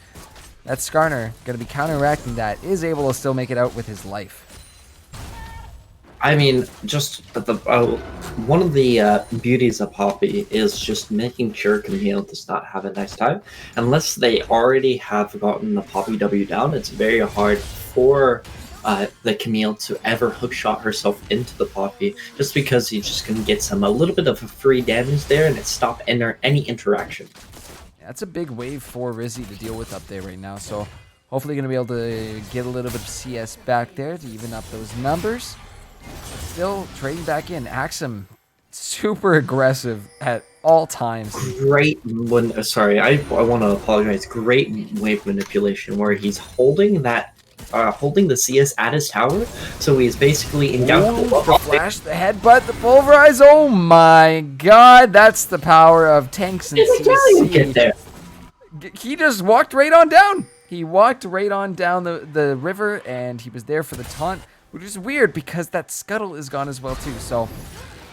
that Skarner going to be counteracting that. Is able to still make it out with his life. I mean, just one of the beauties of Poppy is just making sure Camille does not have a nice time. Unless they already have gotten the Poppy W down, it's very hard for the Camille to ever hookshot herself into the Poppy, just because you're just going to get a little bit of a free damage there, and it stop any interaction. Yeah, that's a big wave for Rizzy to deal with up there right now, so hopefully going to be able to get a little bit of CS back there to even up those numbers. Still trading back in. Axum, super aggressive at all times. Great, sorry, I want to apologize. Great wave manipulation where he's holding that, holding the CS at his tower, so he's basically in down. Flash the headbutt, the pulverize. Oh my god, that's the power of tanks and CC. Get there. He just walked right on down. He walked right on down the river, and he was there for the taunt. Which is weird because that Scuttle is gone as well too. So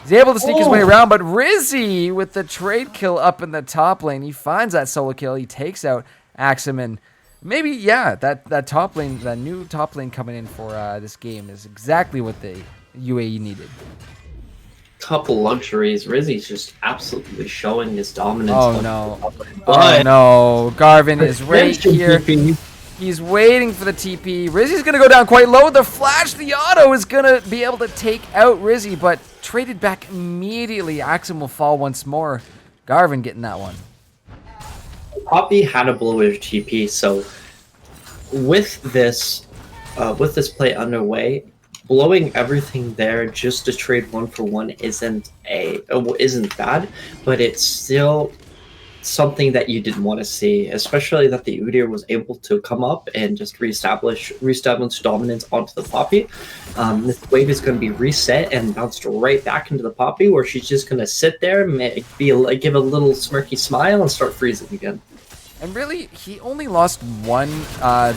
he's able to sneak his way around. But Rizzy with the trade kill up in the top lane. He finds that solo kill. He takes out Axum. And maybe, yeah, that top lane, that new top lane coming in for this game is exactly what the UAE needed. Couple luxuries. Rizzy's just absolutely showing his dominance. Oh no. Oh no. Garvin is right here. He's waiting for the TP. Rizzy's going to go down quite low. The flash, the auto is going to be able to take out Rizzy, but traded back immediately. Axum will fall once more. Garvin getting that one. Poppy had to blow his TP, so with this play underway, blowing everything there just to trade 1-for-1 isn't bad, but it's still something that you didn't want to see, especially that the Udyr was able to come up and just reestablish dominance onto the Poppy. This wave is going to be reset and bounced right back into the Poppy, where she's just going to sit there, give a little smirky smile, and start freezing again. And really, he only lost one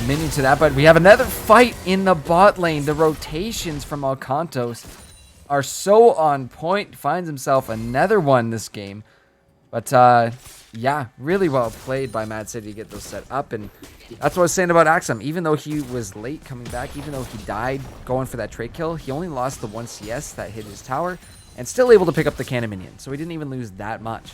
minion to that, but we have another fight in the bot lane. The rotations from Alcantos are so on point. Finds himself another one this game. But, yeah, really well played by MAAD City to get those set up. And that's what I was saying about Axum. Even though he was late coming back, even though he died going for that trade kill, he only lost the 1 CS that hit his tower and still able to pick up the cannon minion. So he didn't even lose that much.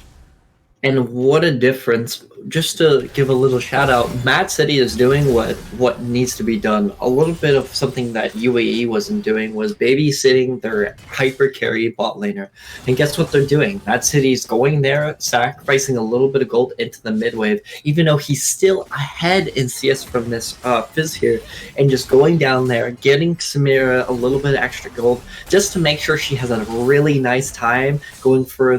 And what a difference. Just to give a little shout out, MAAD City is doing what needs to be done. A little bit of something that UAE wasn't doing was babysitting their hyper carry bot laner. And guess what they're doing? MAAD City's going there, sacrificing a little bit of gold into the mid wave, even though he's still ahead in CS from this Fizz here, and just going down there, getting Samira a little bit of extra gold, just to make sure she has a really nice time going for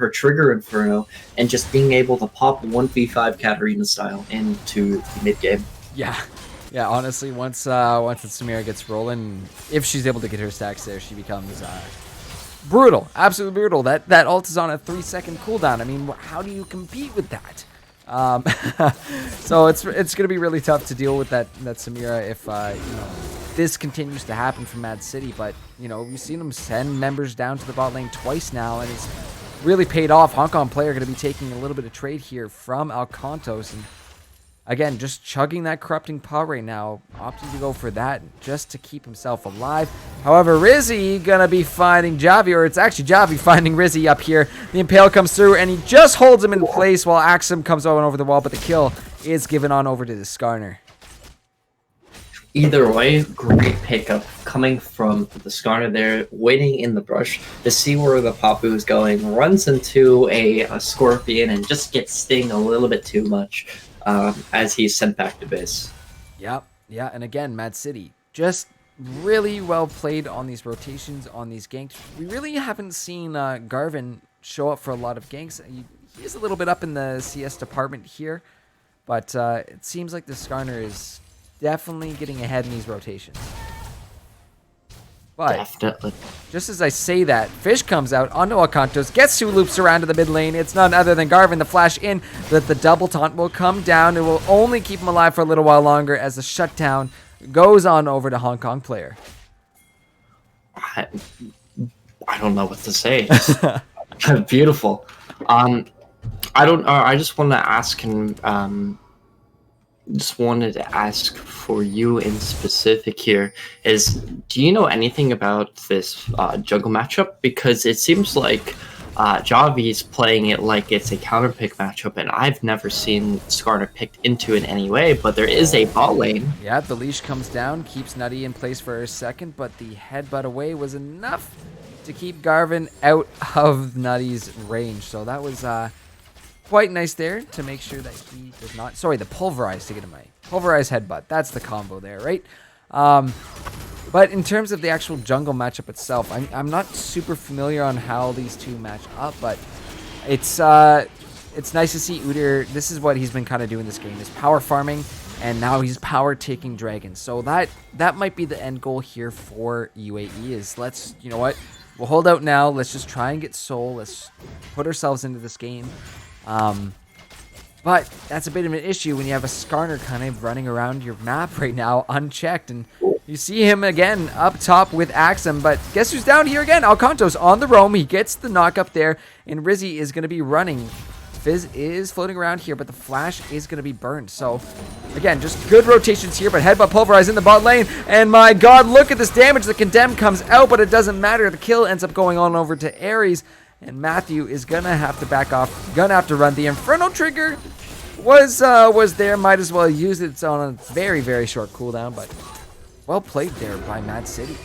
her trigger Inferno, and just being able to pop 1v5 Katarina style into mid game. Yeah, honestly, once the Samira gets rolling, if she's able to get her stacks there, she becomes brutal, absolutely brutal. That ult is on a 3-second cooldown. I mean, how do you compete with that? So it's gonna be really tough to deal with that Samira if this continues to happen from MAAD City. But we've seen them send members down to the bot lane twice now, and it's really paid off. Hong Kong player going to be taking a little bit of trade here from Alcantos, and again, just chugging that corrupting paw right now, opting to go for that just to keep himself alive. However, Rizzy gonna be finding Javi, or it's actually Javi finding Rizzy up here. The Impale comes through, and he just holds him in place while Axum comes over the wall, but the kill is given on over to the Skarner. Either way, great pickup coming from the Skarner there, waiting in the brush to see where the Papu is going, runs into a Scorpion and just gets sting a little bit too much as he's sent back to base. Yep, yeah, and again, MAAD City, just really well played on these rotations, on these ganks. We really haven't seen Garvin show up for a lot of ganks. He's a little bit up in the CS department here, but it seems like the Skarner is definitely getting ahead in these rotations. But definitely, just as I say that, Fish comes out onto Alcantos, gets 2 loops around to the mid lane. It's none other than Garvin. The flash in, that the double taunt will come down. It will only keep him alive for a little while longer as the shutdown goes on over to Hong Kong player. I don't know what to say. Beautiful. I just want to ask him. Just wanted to ask for you in specific here is, do you know anything about this jungle matchup? Because it seems like Javi's playing it like it's a counter pick matchup, and I've never seen Skarner picked into in any way, but there is a bot lane. Yeah, the leash comes down, keeps Nutty in place for a second, but the headbutt away was enough to keep Garvin out of Nutty's range. So that was quite nice there to make sure that he does not... Sorry, the pulverize to get him right. Pulverize headbutt. That's the combo there, right? But in terms of the actual jungle matchup itself, I'm not super familiar on how these two match up, but it's nice to see Udyr. This is what he's been kind of doing this game, is power farming, and now he's power taking dragons. So that might be the end goal here for UAE, is let's, you know what, we'll hold out now. Let's just try and get soul. Let's put ourselves into this game. But that's a bit of an issue when you have a Skarner kind of running around your map right now unchecked, and you see him again up top with Axum, but guess who's down here again? Alcantos on the roam. He gets the knock up there, and Rizzy is going to be running. Fizz is floating around here, but the flash is going to be burned. So, again, just good rotations here, but headbutt pulverize in the bot lane, and my god, look at this damage. The condemn comes out, but it doesn't matter. The kill ends up going on over to Ares, and Matthew is going to have to back off, going to have to run. The Inferno trigger was there, might as well use it. It's on a very, very short cooldown, but well played there by MAAD City.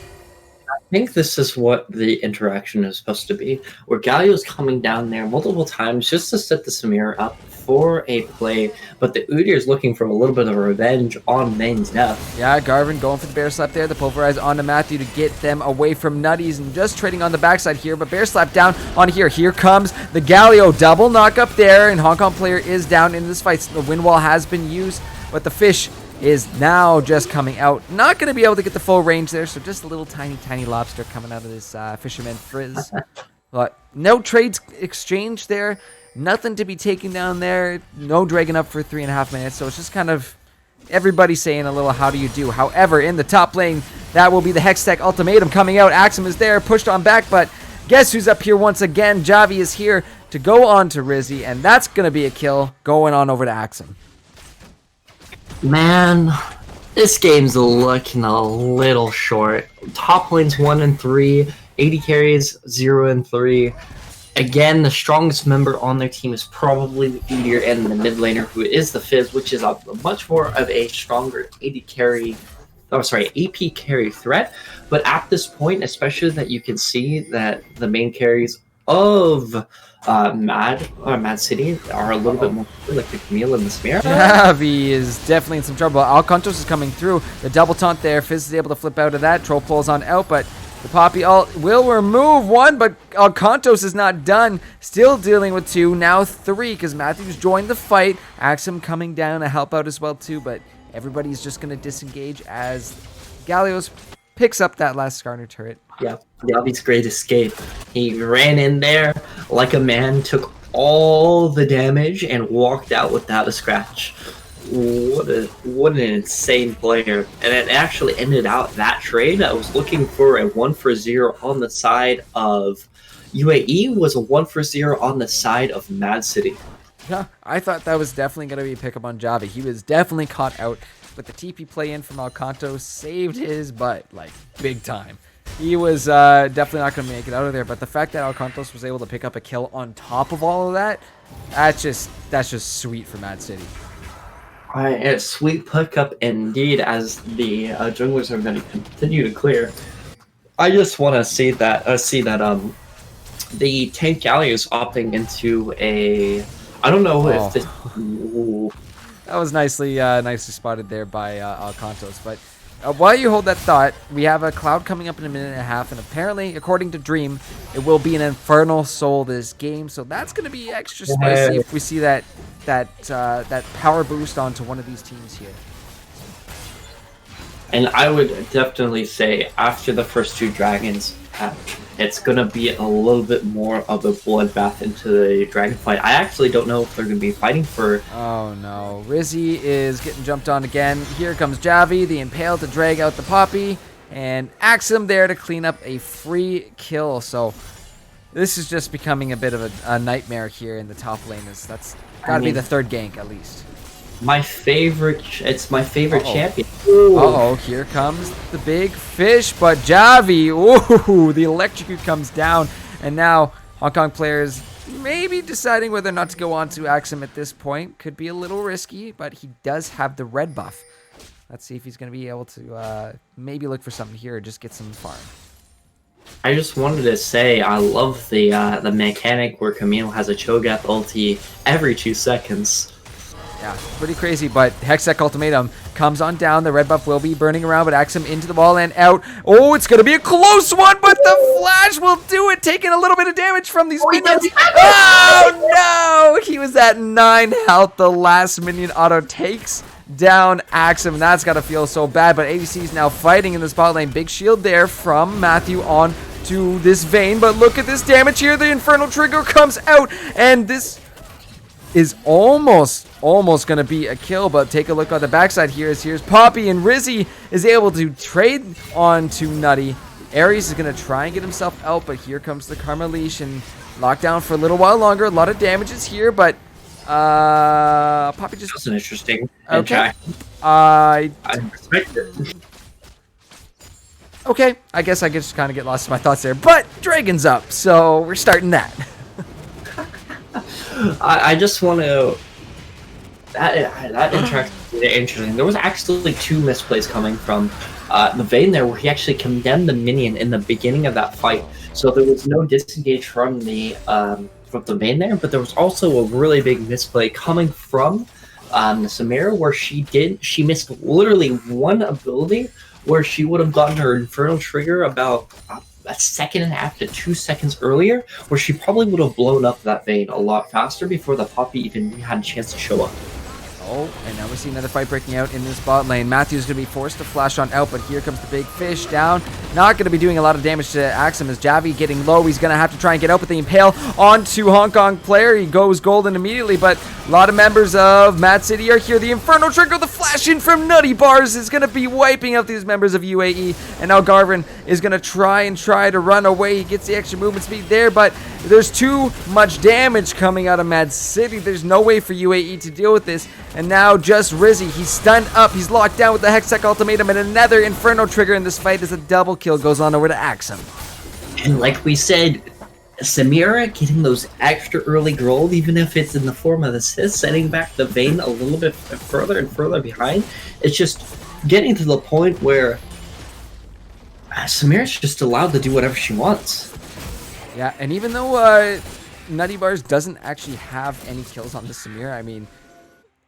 think this is what the interaction is supposed to be, where Galio's coming down there multiple times just to set the Samir up for a play, but the Udyr is looking for a little bit of revenge on Main's death. Yeah, Garvin going for the bear slap there. The pulverize onto Matthew to get them away from Nutties and just trading on the backside here, but bear slap down on here. Here comes the Galio double knock up there, and Hong Kong player is down in this fight. The wind wall has been used, but the fish is now just coming out. Not going to be able to get the full range there, so just a little tiny lobster coming out of this fisherman frizz. But no trades exchanged there. Nothing to be taken down there. No dragging up for 3.5 minutes. So it's just kind of everybody saying a little how do you do. However, in the top lane, that will be the Hextech ultimatum coming out. Axum is there, pushed on back, but guess who's up here once again? Javi is here to go on to Rizzy, and that's going to be a kill going on over to Axum. Man, this game's looking a little short. Top lane's 1 and 3, 80 carries 0 and 3. Again, the strongest member on their team is probably the Udyr and the mid laner, who is the Fizz, which is a much more of a stronger 80 carry, AP carry threat. But at this point, especially that you can see that the main carries of MAAD City are a little bit more like the Camille and the Smear. Javi is definitely in some trouble. Alcantos is coming through. The double taunt there. Fizz is able to flip out of that. Troll pulls on out, but the Poppy ult will remove one, but Alcantos is not done. Still dealing with 2, now 3, because Matthews joined the fight. Axum coming down to help out as well too, but everybody's just going to disengage as Galios picks up that last Skarner turret. Yeah, Yavi's great escape. He ran in there like a man, took all the damage, and walked out without a scratch. What an insane player. And it actually ended out that trade. I was looking for a 1-for-0 on the side of UAE, was a 1-for-0 on the side of MAAD City. Yeah, I thought that was definitely going to be a pickup on Javi. He was definitely caught out, but the TP play in from Alcanto saved his butt, like, big time. He was definitely not going to make it out of there, but the fact that Alcantos was able to pick up a kill on top of all of that, that's just sweet for MAAD City. A sweet pickup indeed, as the junglers are going to continue to clear. I just want to see that the tank Galio is opting into a. I don't know if this. Ooh. That was nicely spotted there by Alcantos. But while you hold that thought, we have a Cloud coming up in a minute and a half, and apparently, according to Dream, it will be an Infernal Soul this game. So that's going to be extra spicy if we see that power boost onto one of these teams here. And I would definitely say after the first 2 dragons, it's going to be a little bit more of a bloodbath into the dragon fight. I actually don't know if they're going to be fighting for... Oh no, Rizzy is getting jumped on again. Here comes Javi, the Impale, to drag out the Poppy, and Axum there to clean up a free kill. So this is just becoming a bit of a nightmare here in the top lane. That's got to be the 3rd gank at least. It's my favorite champion. Uh-oh, here comes the big fish, but Javi, ooh, the electrocute comes down, and now Hong Kong players maybe deciding whether or not to go on to Axum at this point. Could be a little risky, but he does have the red buff. Let's see if he's going to be able to maybe look for something here or just get some farm. I just wanted to say I love the mechanic where Camille has a Cho'Gath ulti every 2 seconds. Yeah, pretty crazy, but Hextech Ultimatum comes on down. The red buff will be burning around, but Axum into the wall and out. Oh, it's going to be a close one, but the flash will do it, taking a little bit of damage from these minions. Oh, no! He was at 9 health. The last minion auto takes down Axum. That's got to feel so bad, but ADC is now fighting in the spot lane. Big shield there from Matthew on to this Vayne, but look at this damage here. The Infernal Trigger comes out, and this is almost going to be a kill, but take a look on the backside here. Here's Poppy, and Rizzy is able to trade on to Nutty. Ares is going to try and get himself out, but here comes the Karma Leash and lockdown for a little while longer. A lot of damages here, but Poppy just... That's an interesting okay. I respect it. Okay, I guess I just kind of get lost in my thoughts there, but Dragon's up, so we're starting that. I just want to... That interacts interesting. There was actually 2 misplays coming from the Vayne there, where he actually condemned the minion in the beginning of that fight. So there was no disengage from the Vayne there, but there was also a really big misplay coming from the Samira, where she missed literally one ability where she would have gotten her Infernal Trigger about a second and a half to 2 seconds earlier, where she probably would have blown up that Vayne a lot faster before the Poppy even had a chance to show up. Oh, and now we see another fight breaking out in this bot lane. Matthew's going to be forced to flash on out, but here comes the big fish down. Not going to be doing a lot of damage to Axum as Javi getting low. He's going to have to try and get out, but the Impale onto Hong Kong player. He goes golden immediately, but a lot of members of MAAD City are here. The Inferno Trigger, the flash in from Nutty Bars is going to be wiping out these members of UAE, and now Garvin is going to try to run away. He gets the extra movement speed there, but there's too much damage coming out of MAAD City. There's no way for UAE to deal with this. And now just Rizzy, he's stunned up, he's locked down with the Hextech Ultimatum, and another Inferno Trigger in this fight as a double kill goes on over to Axum. And like we said, Samira getting those extra early gold, even if it's in the form of assist, setting back the Vayne a little bit further and further behind. It's just getting to the point where Samira's just allowed to do whatever she wants. Yeah, and even though Nutty Bars doesn't actually have any kills on the Samira, I mean,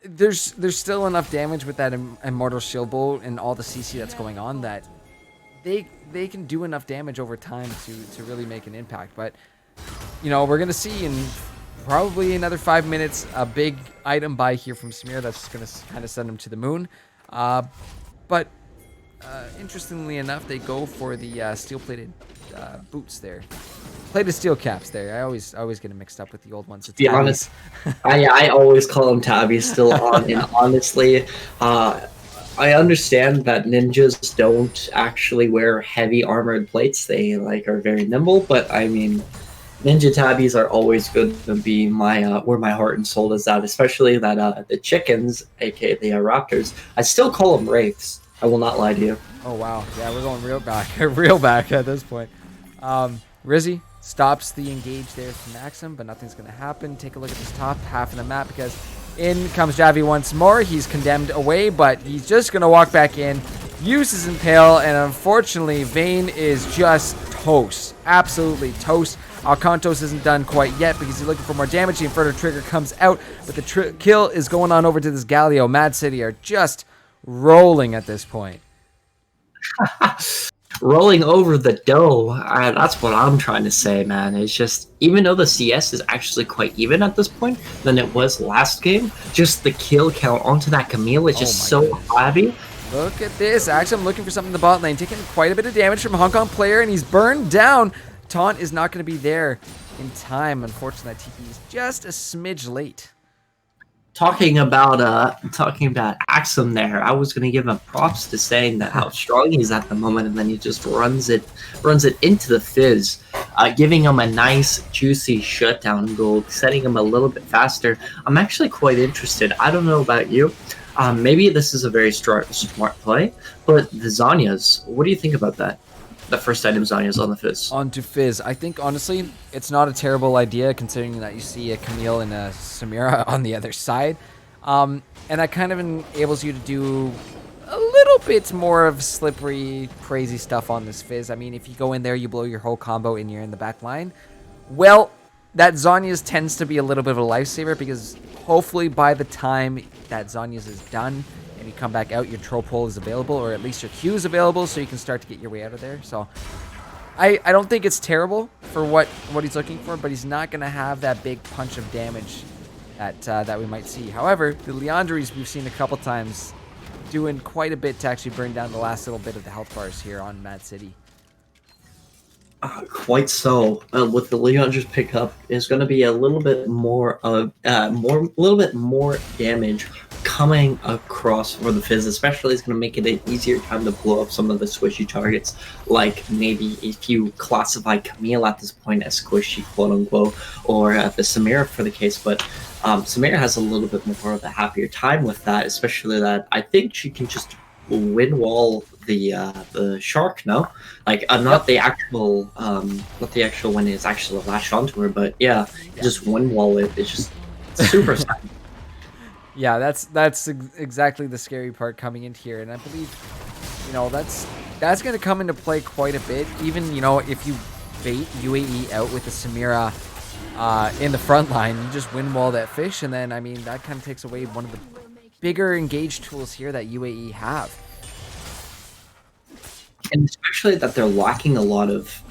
there's still enough damage with that Immortal Shield Bolt and all the CC that's going on that they can do enough damage over time to really make an impact. But, you know, we're going to see in probably another 5 minutes a big item buy here from Samira that's going to kind of send him to the moon. But interestingly enough, they go for the steel-plated boots there. Plated steel caps there. I always get them mixed up with the old ones. To be honest, I always call them tabbies still on. And honestly, I understand that ninjas don't actually wear heavy armored plates. They are very nimble, but I mean, ninja tabbies are always good to be my where my heart and soul is at. Especially that the chickens, aka the raptors, I still call them wraiths. I will not lie to you. Oh wow, yeah, we're going real back at this point. Rizzy stops the engage there from Axum, but nothing's going to happen. Take a look at this top half of the map, because in comes Javi once more. He's condemned away, but he's just going to walk back in, use his Impale, and unfortunately, Vayne is just toast. Absolutely toast. Alcantos isn't done quite yet because he's looking for more damage. The Inferno Trigger comes out, but the kill is going on over to this Galio. MAAD City are just rolling at this point. Rolling over the dough. That's what I'm trying to say, man. It's just, even though the CS is actually quite even at this point than it was last game, just the kill count onto that Camille is just so heavy. Look at this. Axum looking for something in the bot lane, taking quite a bit of damage from a Hong Kong player, and he's burned down. Taunt is not going to be there in time. Unfortunately, that TP is just a smidge late. Talking about Axum there, I was gonna give him props to saying that how strong he's at the moment, and then he just runs it into the Fizz, giving him a nice juicy shutdown gold, setting him a little bit faster. I'm actually quite interested. I don't know about you. Maybe this is a very smart play, but the Zanyas, what do you think about that? The first item Zanya's on the Fizz. Onto Fizz. I think, honestly, it's not a terrible idea considering that you see a Camille and a Samira on the other side. And that kind of enables you to do a little bit more of slippery, crazy stuff on this Fizz. I mean, if you go in there, you blow your whole combo and you're in the back line. Well, that Zanya's tends to be a little bit of a lifesaver because hopefully by the time that Zanya's is done, and you come back out, your troll pole is available, or at least your Q is available, so you can start to get your way out of there. So I don't think it's terrible for what he's looking for, but he's not going to have that big punch of damage that we might see. However, the Leandries we've seen a couple times doing quite a bit to actually bring down the last little bit of the health bars here on MAAD City. Quite so. With the Leondra's pickup, is going to be a little bit more damage coming across for the Fizz. Especially, it's going to make it an easier time to blow up some of the squishy targets. Like maybe if you classify Camille at this point as squishy, quote unquote, or the Samira for the case. But Samira has a little bit more of a happier time with that. Especially that I think she can just win wall the shark, no? Like not the actual when it's actually lashed onto her, but yeah, just win wall it. It's just super sad. Yeah, that's exactly the scary part coming into here, and I believe, that's going to come into play quite a bit. Even if you bait UAE out with the Samira in the front line, you just win wall that fish, and then that kind of takes away one of the bigger engage tools here that UAE have. And especially that they're lacking a lot of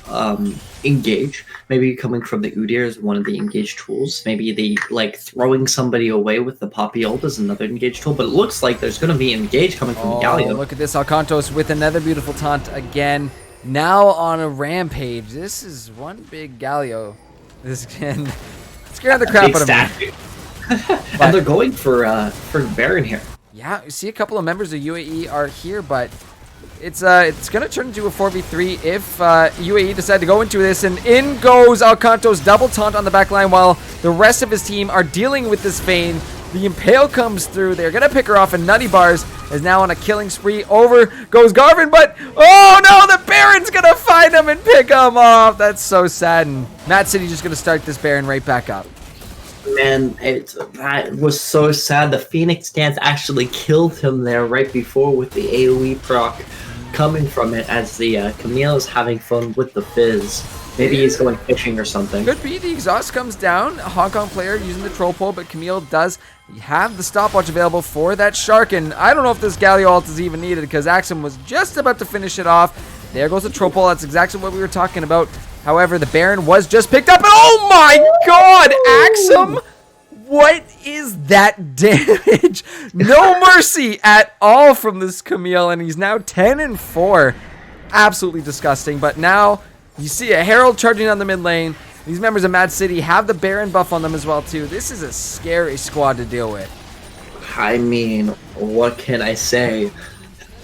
engage. Maybe coming from the Udyr is one of the engage tools. Maybe the throwing somebody away with the Poppy ult is another engage tool. But it looks like there's going to be engage coming from the Galio. Look at this, Alcantos with another beautiful taunt again. Now on a rampage. This is one big Galio. This can scare the crap out of me. And they're going for Baron here. Yeah, you see a couple of members of UAE are here, but it's going to turn into a 4v3 if UAE decide to go into this, and in goes Alcantos, double taunt on the back line while the rest of his team are dealing with this Vayne. The Impale comes through. They're going to pick her off, and Nutty Bars is now on a killing spree. Over goes Garvin, but oh no, the Baron's going to find him and pick him off. That's so sad, and MAAD City just going to start this Baron right back up. Man, that was so sad. The Phoenix Dance actually killed him there right before with the AoE proc coming from it, as the Camille is having fun with the Fizz. Maybe he's going fishing or something. Could be. The exhaust comes down. A Hong Kong player using the troll pole, but Camille does have the stopwatch available for that Shark, and I don't know if this Galio ult is even needed because Axum was just about to finish it off. There goes the troll pole. That's exactly what we were talking about. However, the Baron was just picked up, and oh my god, Axum! What is that damage? No mercy at all from this Camille, and he's now 10-4. Absolutely disgusting. But now you see a Herald charging on the mid lane. These members of MAAD City have the Baron buff on them as well too. This is a scary squad to deal with. I mean, what can I say?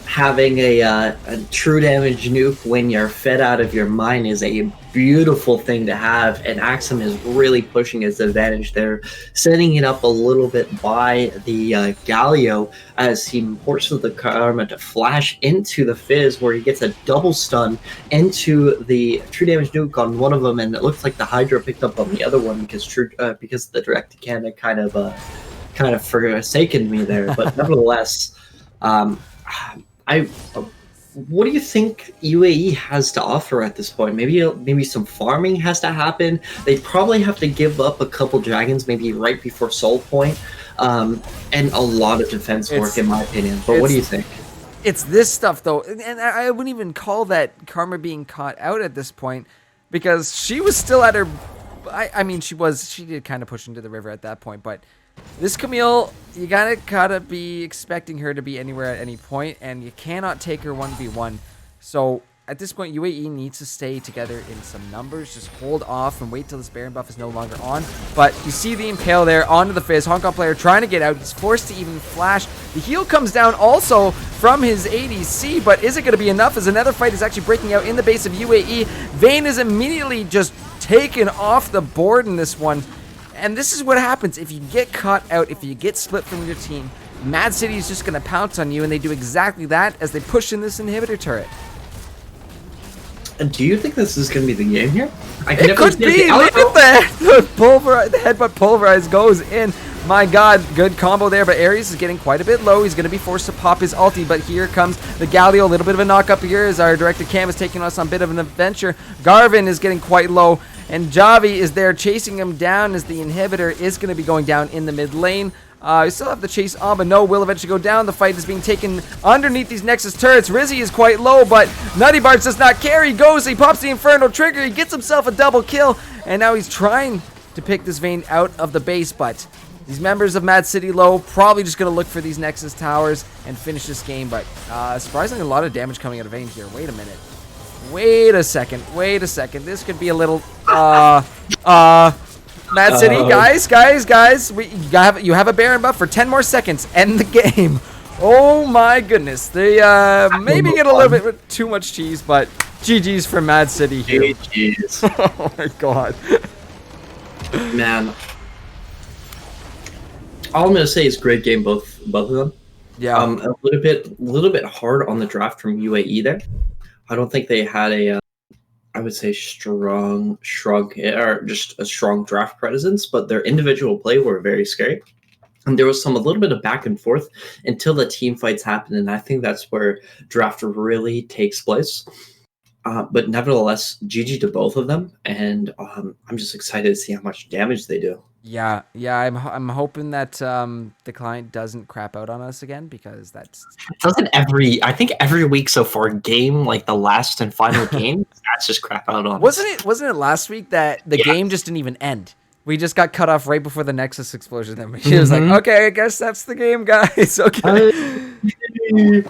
Having a true damage nuke when you're fed out of your mind is a beautiful thing to have, and Axum is really pushing his advantage there, setting it up a little bit by the Galio as he forces the Karma to flash into the Fizz, where he gets a double stun into the true damage nuke on one of them, and it looks like the Hydra picked up on the other one because the direct cannon kind of forsaken me there, but nevertheless. What do you think UAE has to offer at this point? Maybe some farming has to happen. They probably have to give up a couple dragons, maybe right before Soul Point, and a lot of defense work, in my opinion. But what do you think? It's this stuff, though, and I wouldn't even call that Karma being caught out at this point, because she was still at her. She did kind of push into the river at that point, but this Camille, you gotta be expecting her to be anywhere at any point, and you cannot take her 1v1. So at this point, UAE needs to stay together in some numbers. Just hold off and wait till this Baron buff is no longer on. But you see the Impale there onto the Fizz. Hong Kong player trying to get out. He's forced to even flash. The heal comes down also from his ADC, but is it going to be enough as another fight is actually breaking out in the base of UAE? Vayne is immediately just taken off the board in this one. And this is what happens if you get caught out, if you get split from your team. MAAD City is just going to pounce on you, and they do exactly that as they push in this inhibitor turret. And do you think this is going to be the game here? It could be. Look at that. The headbutt pulverize goes in. My god, good combo there, but Ares is getting quite a bit low. He's going to be forced to pop his ulti, but here comes the Galio. A little bit of a knock up here as our director Cam is taking us on a bit of an adventure. Garvin is getting quite low, and Javi is there chasing him down as the inhibitor is going to be going down in the mid lane. We still have the chase on, but no, will eventually go down. The fight is being taken underneath these Nexus turrets. Rizzy is quite low, but Nutty Barts does not care. He goes, he pops the Inferno trigger, he gets himself a double kill, and now he's trying to pick this Vayne out of the base, but these members of MAAD City low probably just going to look for these Nexus towers and finish this game, but surprisingly a lot of damage coming out of Vayne here. Wait a minute. Wait a second. This could be a little, MAAD City, guys, you have a Baron buff for 10 more seconds. End the game. Oh my goodness. They maybe get a little bit too much cheese, but GG's for MAAD City here. GG's. Oh my god. Man. All I'm gonna say is great game, both of them. Yeah. A little bit hard on the draft from UAE there. I don't think they had a I would say strong draft presence, but their individual play were very scary. And there was a little bit of back and forth until the team fights happen, and I think that's where draft really takes place. But nevertheless, GG to both of them, and I'm just excited to see how much damage they do. Yeah, I'm hoping that the client doesn't crap out on us again, because that's Doesn't I think every week so far, game like the last and final game, that's just crap out on us. wasn't it last week that the game just didn't even end? We just got cut off right before the Nexus explosion. Then she was like, "Okay, I guess that's the game, guys." Okay.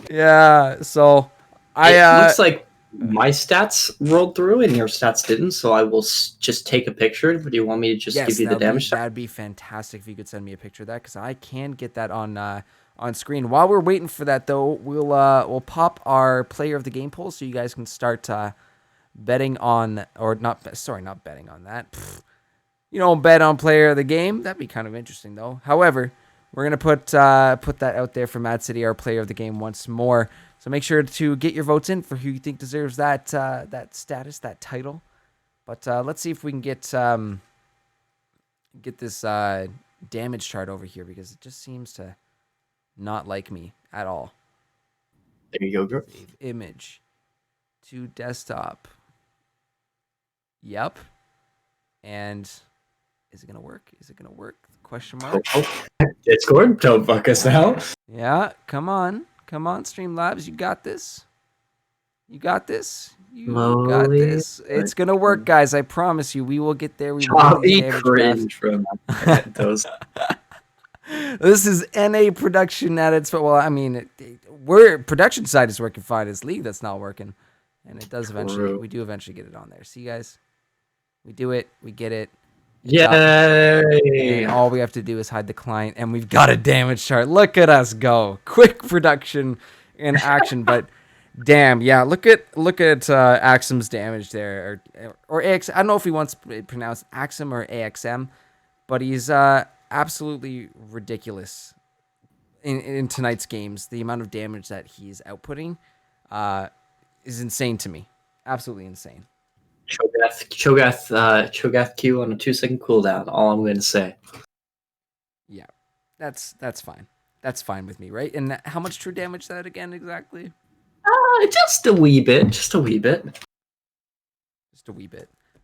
Yeah. So it looks like my stats rolled through and your stats didn't. So I will just take a picture. Do you want me to just give you the damage? That'd be fantastic if you could send me a picture of that, because I can get that on screen. While we're waiting for that, though, we'll pop our player of the game poll so you guys can start betting on, or not betting on that. You don't bet on player of the game. That'd be kind of interesting, though. However, we're gonna put that out there for MAAD City, our player of the game, once more. So make sure to get your votes in for who you think deserves that status, that title. But let's see if we can get this damage chart over here, because it just seems to not like me at all. There you go, girl. Save image to desktop. Yep. And is it gonna work? Is it gonna work? Question mark. Discord, don't fuck us now. Yeah, come on, Streamlabs, you got this. You got this. It's gonna work, guys. I promise you. We will get there. We will cringe from those. This is NA production at its, well, I mean, we're production side is working fine. It's league that's not working, and it does eventually. We do eventually get it on there. See, guys, we do it. We get it. Yay! And all we have to do is hide the client, and we've got a damage chart. Look at us go! Quick production in action, but damn, yeah. Look at Axum's damage there, or AX. I don't know if he wants to pronounce Axum or AXM, but he's absolutely ridiculous in tonight's games. The amount of damage that he's outputting is insane to me. Absolutely insane. Cho'Gath Q on a 2-second cooldown. All I'm going to say. Yeah, that's fine. That's fine with me, right? And how much true damage that again exactly? Just a wee bit. Just a wee bit.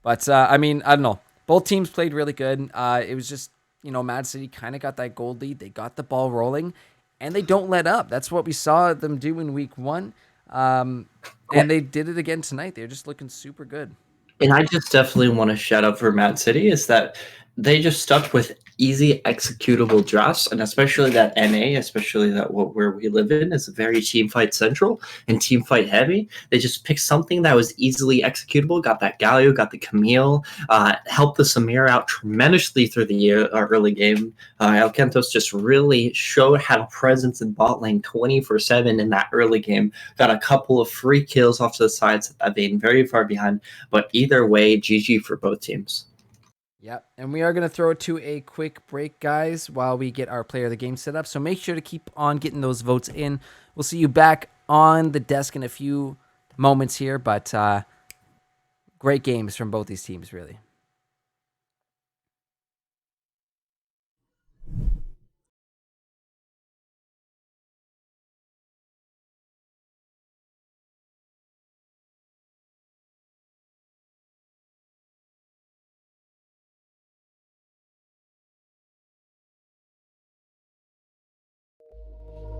But I mean, I don't know. Both teams played really good. It was just, MAAD City kind of got that gold lead. They got the ball rolling, and they don't let up. That's what we saw them do in week 1. And they did it again tonight. They're just looking super good. And I just definitely want to shout out for MAAD City is that they just stuck with easy executable drafts, and especially that NA, especially that where we live in, is very team fight central and team fight heavy. They just picked something that was easily executable, got that Galio, got the Camille, helped the Samir out tremendously through the early game. Alcantos just really showed had a presence in bot lane 24/7 in that early game. Got a couple of free kills off to the sides that being very far behind, but either way, GG for both teams. Yep, and we are going to throw it to a quick break, guys, while we get our player of the game set up. So make sure to keep on getting those votes in. We'll see you back on the desk in a few moments here, but great games from both these teams, really.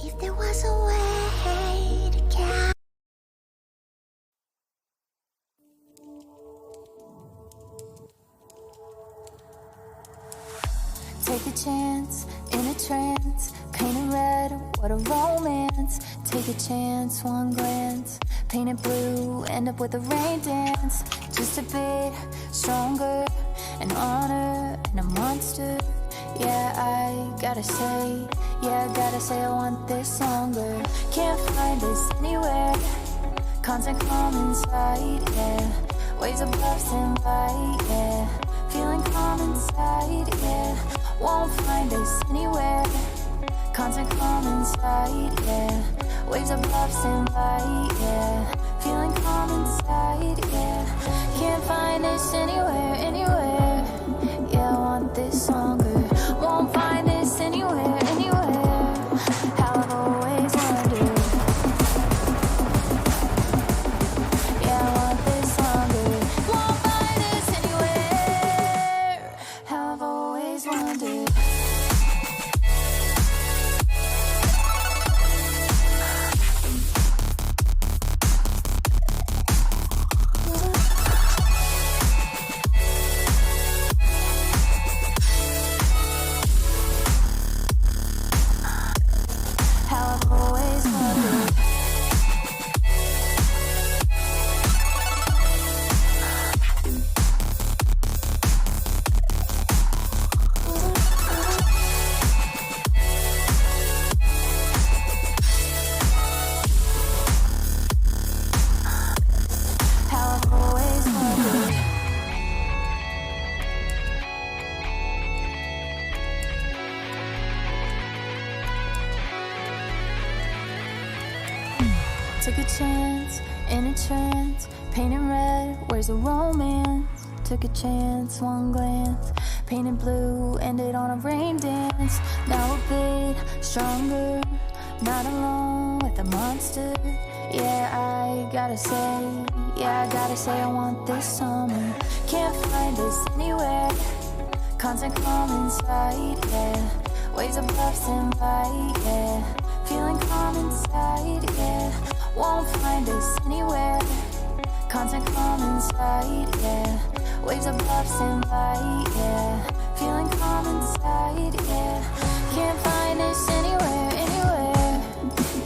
If there was a way to catch. Take a chance in a trance, paint it red, what a romance. Take a chance, one glance, paint it blue, end up with a rain dance. Just a bit stronger, an honor and a monster. Yeah, I gotta say I want this longer. Can't find this anywhere. Constant calm inside, yeah. Waves above stand light, yeah. Feeling calm inside, yeah. Won't find us anywhere. Constant calm inside, yeah. Waves above stand light, yeah. Feeling calm inside, yeah. Can't find us anywhere. Yeah, I want this longer. Won't find this anywhere. wondered. How I've always wondered. How I've always wondered. Took a chance in a trance, painted red, where's the romance? Took a chance, one glance, painted blue, ended on a rain dance. Now a bit stronger, not alone with the monster. Yeah, I gotta say I want this summer. Can't find this anywhere. Constant calm inside, yeah. Waves above stand by, yeah. Feeling calm inside, yeah. Won't find us anywhere. Constant calm inside, yeah. Waves above stand by, yeah. Feeling calm inside, yeah. Can't find us anywhere, anywhere.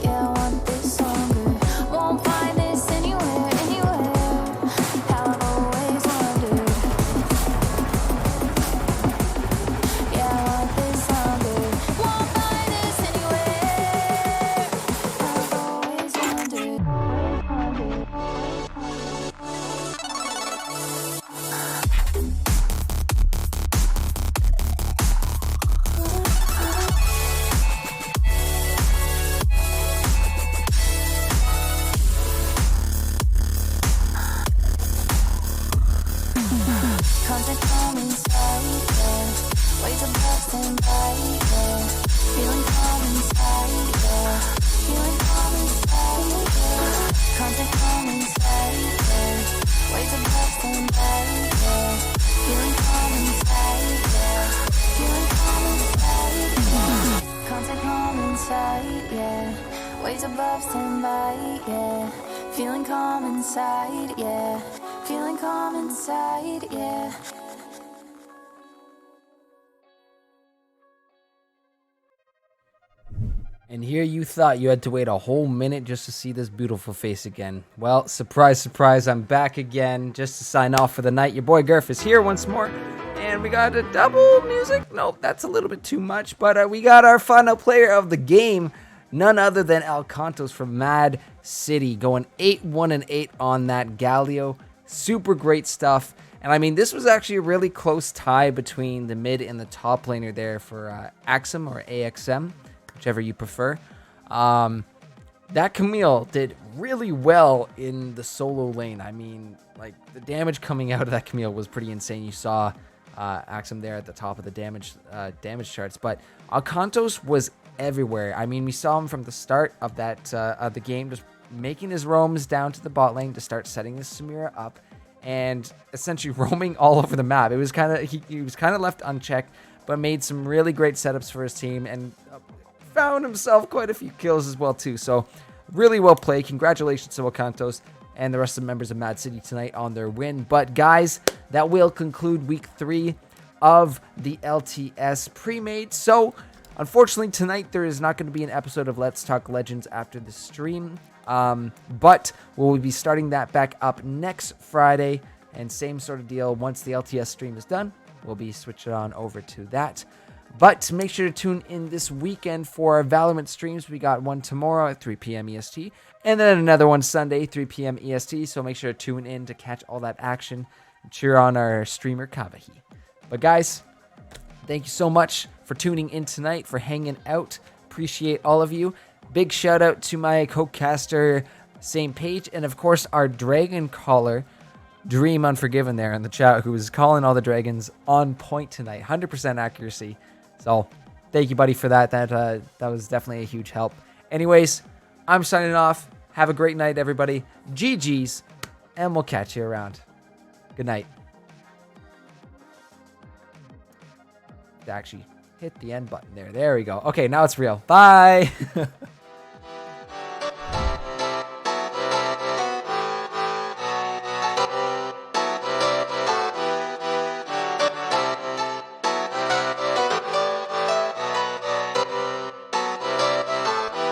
Yeah, I want this longer. Won't find this anywhere, anywhere. How I've always wondered. Yeah, I want this longer. Won't find this anywhere. How I've always wondered. Constant calm inside, yeah. Waves above stand by, yeah. Feeling calm inside, yeah. Feeling calm inside, yeah. Constant calm inside, yeah. Waves above stand by, yeah. Feeling calm inside, yeah. Feeling calm inside, yeah. Constant calm inside, yeah. Waves above stand by, yeah. Feeling calm inside, yeah. Feeling calm inside, yeah. And here you thought you had to wait a whole minute just to see this beautiful face again. Well, surprise, surprise, I'm back again just to sign off for the night. Your boy Gurf is here once more. And we got a double music. Nope, that's a little bit too much. But we got our final player of the game. None other than Alcantos from MAAD City. Going 8-1-8 on that Galio. Super great stuff. And I mean, this was actually a really close tie between the mid and the top laner there for Axum or AXM, whichever you prefer. That Camille did really well in the solo lane. I mean, like, the damage coming out of that Camille was pretty insane. You saw Axum there at the top of the damage charts. But Alcantos was everywhere. I mean, we saw him from the start of that of the game, just making his roams down to the bot lane to start setting this Samira up and essentially roaming all over the map. It was kind of he was kind of left unchecked, but made some really great setups for his team and found himself quite a few kills as well too. So really well played. Congratulations to Alcantos and the rest of the members of MAAD City tonight on their win. But guys, that will conclude week 3 of the LTS Premade. So unfortunately tonight there is not going to be an episode of Let's Talk Legends after the stream. But we'll be starting that back up next Friday, and same sort of deal. Once the LTS stream is done, we'll be switching on over to that. But make sure to tune in this weekend for our Valorant streams. We got one tomorrow at 3 p.m. EST, and then another one Sunday, 3 p.m. EST. So make sure to tune in to catch all that action and cheer on our streamer Kavahi. But guys, thank you so much for tuning in tonight, for hanging out. Appreciate all of you. Big shout out to my co-caster, same page, and of course our dragon caller, Dream Unforgiven there in the chat, who was calling all the dragons on point tonight. 100% accuracy. So thank you, buddy, for that. That was definitely a huge help. Anyways, I'm signing off. Have a great night, everybody. GG's, and we'll catch you around. Good night. to actually hit the end button there. There we go. Okay, now it's real. Bye.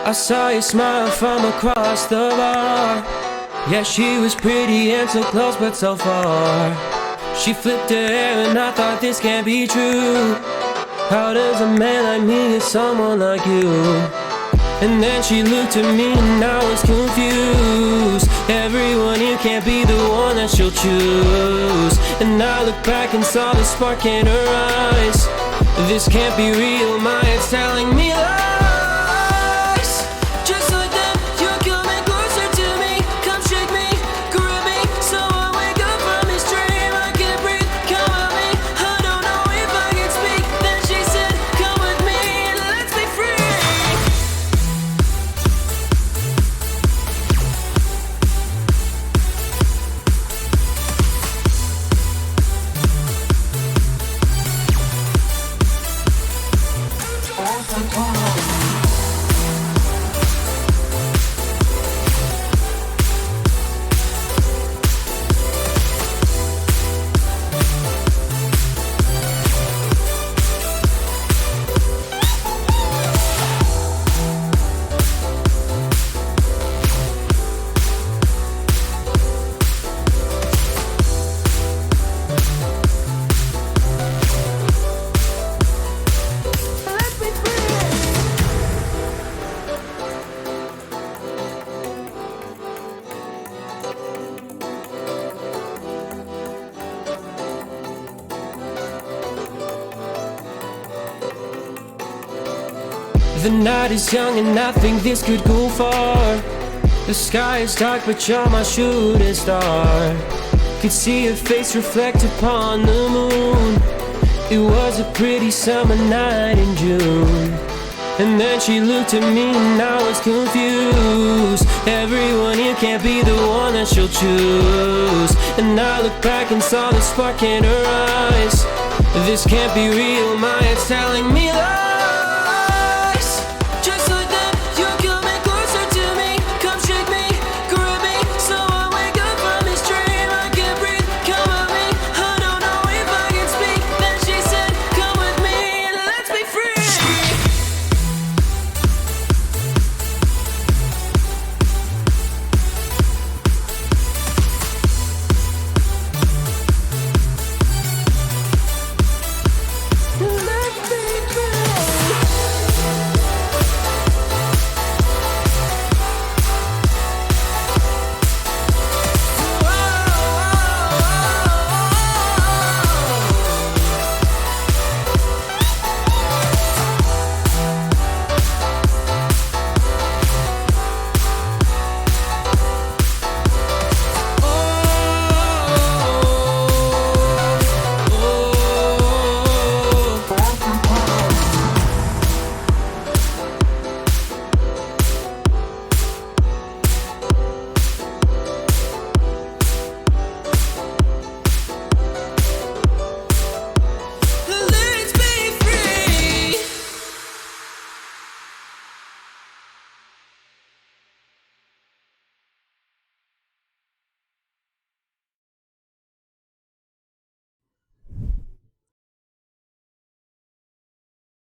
I saw you smile from across the bar. Yeah, she was pretty and so close but so far. She flipped her hair and I thought this can't be true. How does a man like me get someone like you? And then she looked at me and I was confused. Everyone here can't be the one that she'll choose. And I looked back and saw the spark in her eyes. This can't be real, my head's telling me lies. Just like them, you're coming closer to me. Come shake me, grab me, so I wake up from this dream. I can't breathe, come with me. I don't know if I can speak. Then she said, come with me and let's be free. The night is young and I think this could go far. The sky is dark but you're my shooting star. Could see your face reflect upon the moon. It was a pretty summer night in June. And then she looked at me and I was confused. Everyone here can't be the one that she'll choose. And I looked back and saw the spark in her eyes. This can't be real, my head's telling me lies.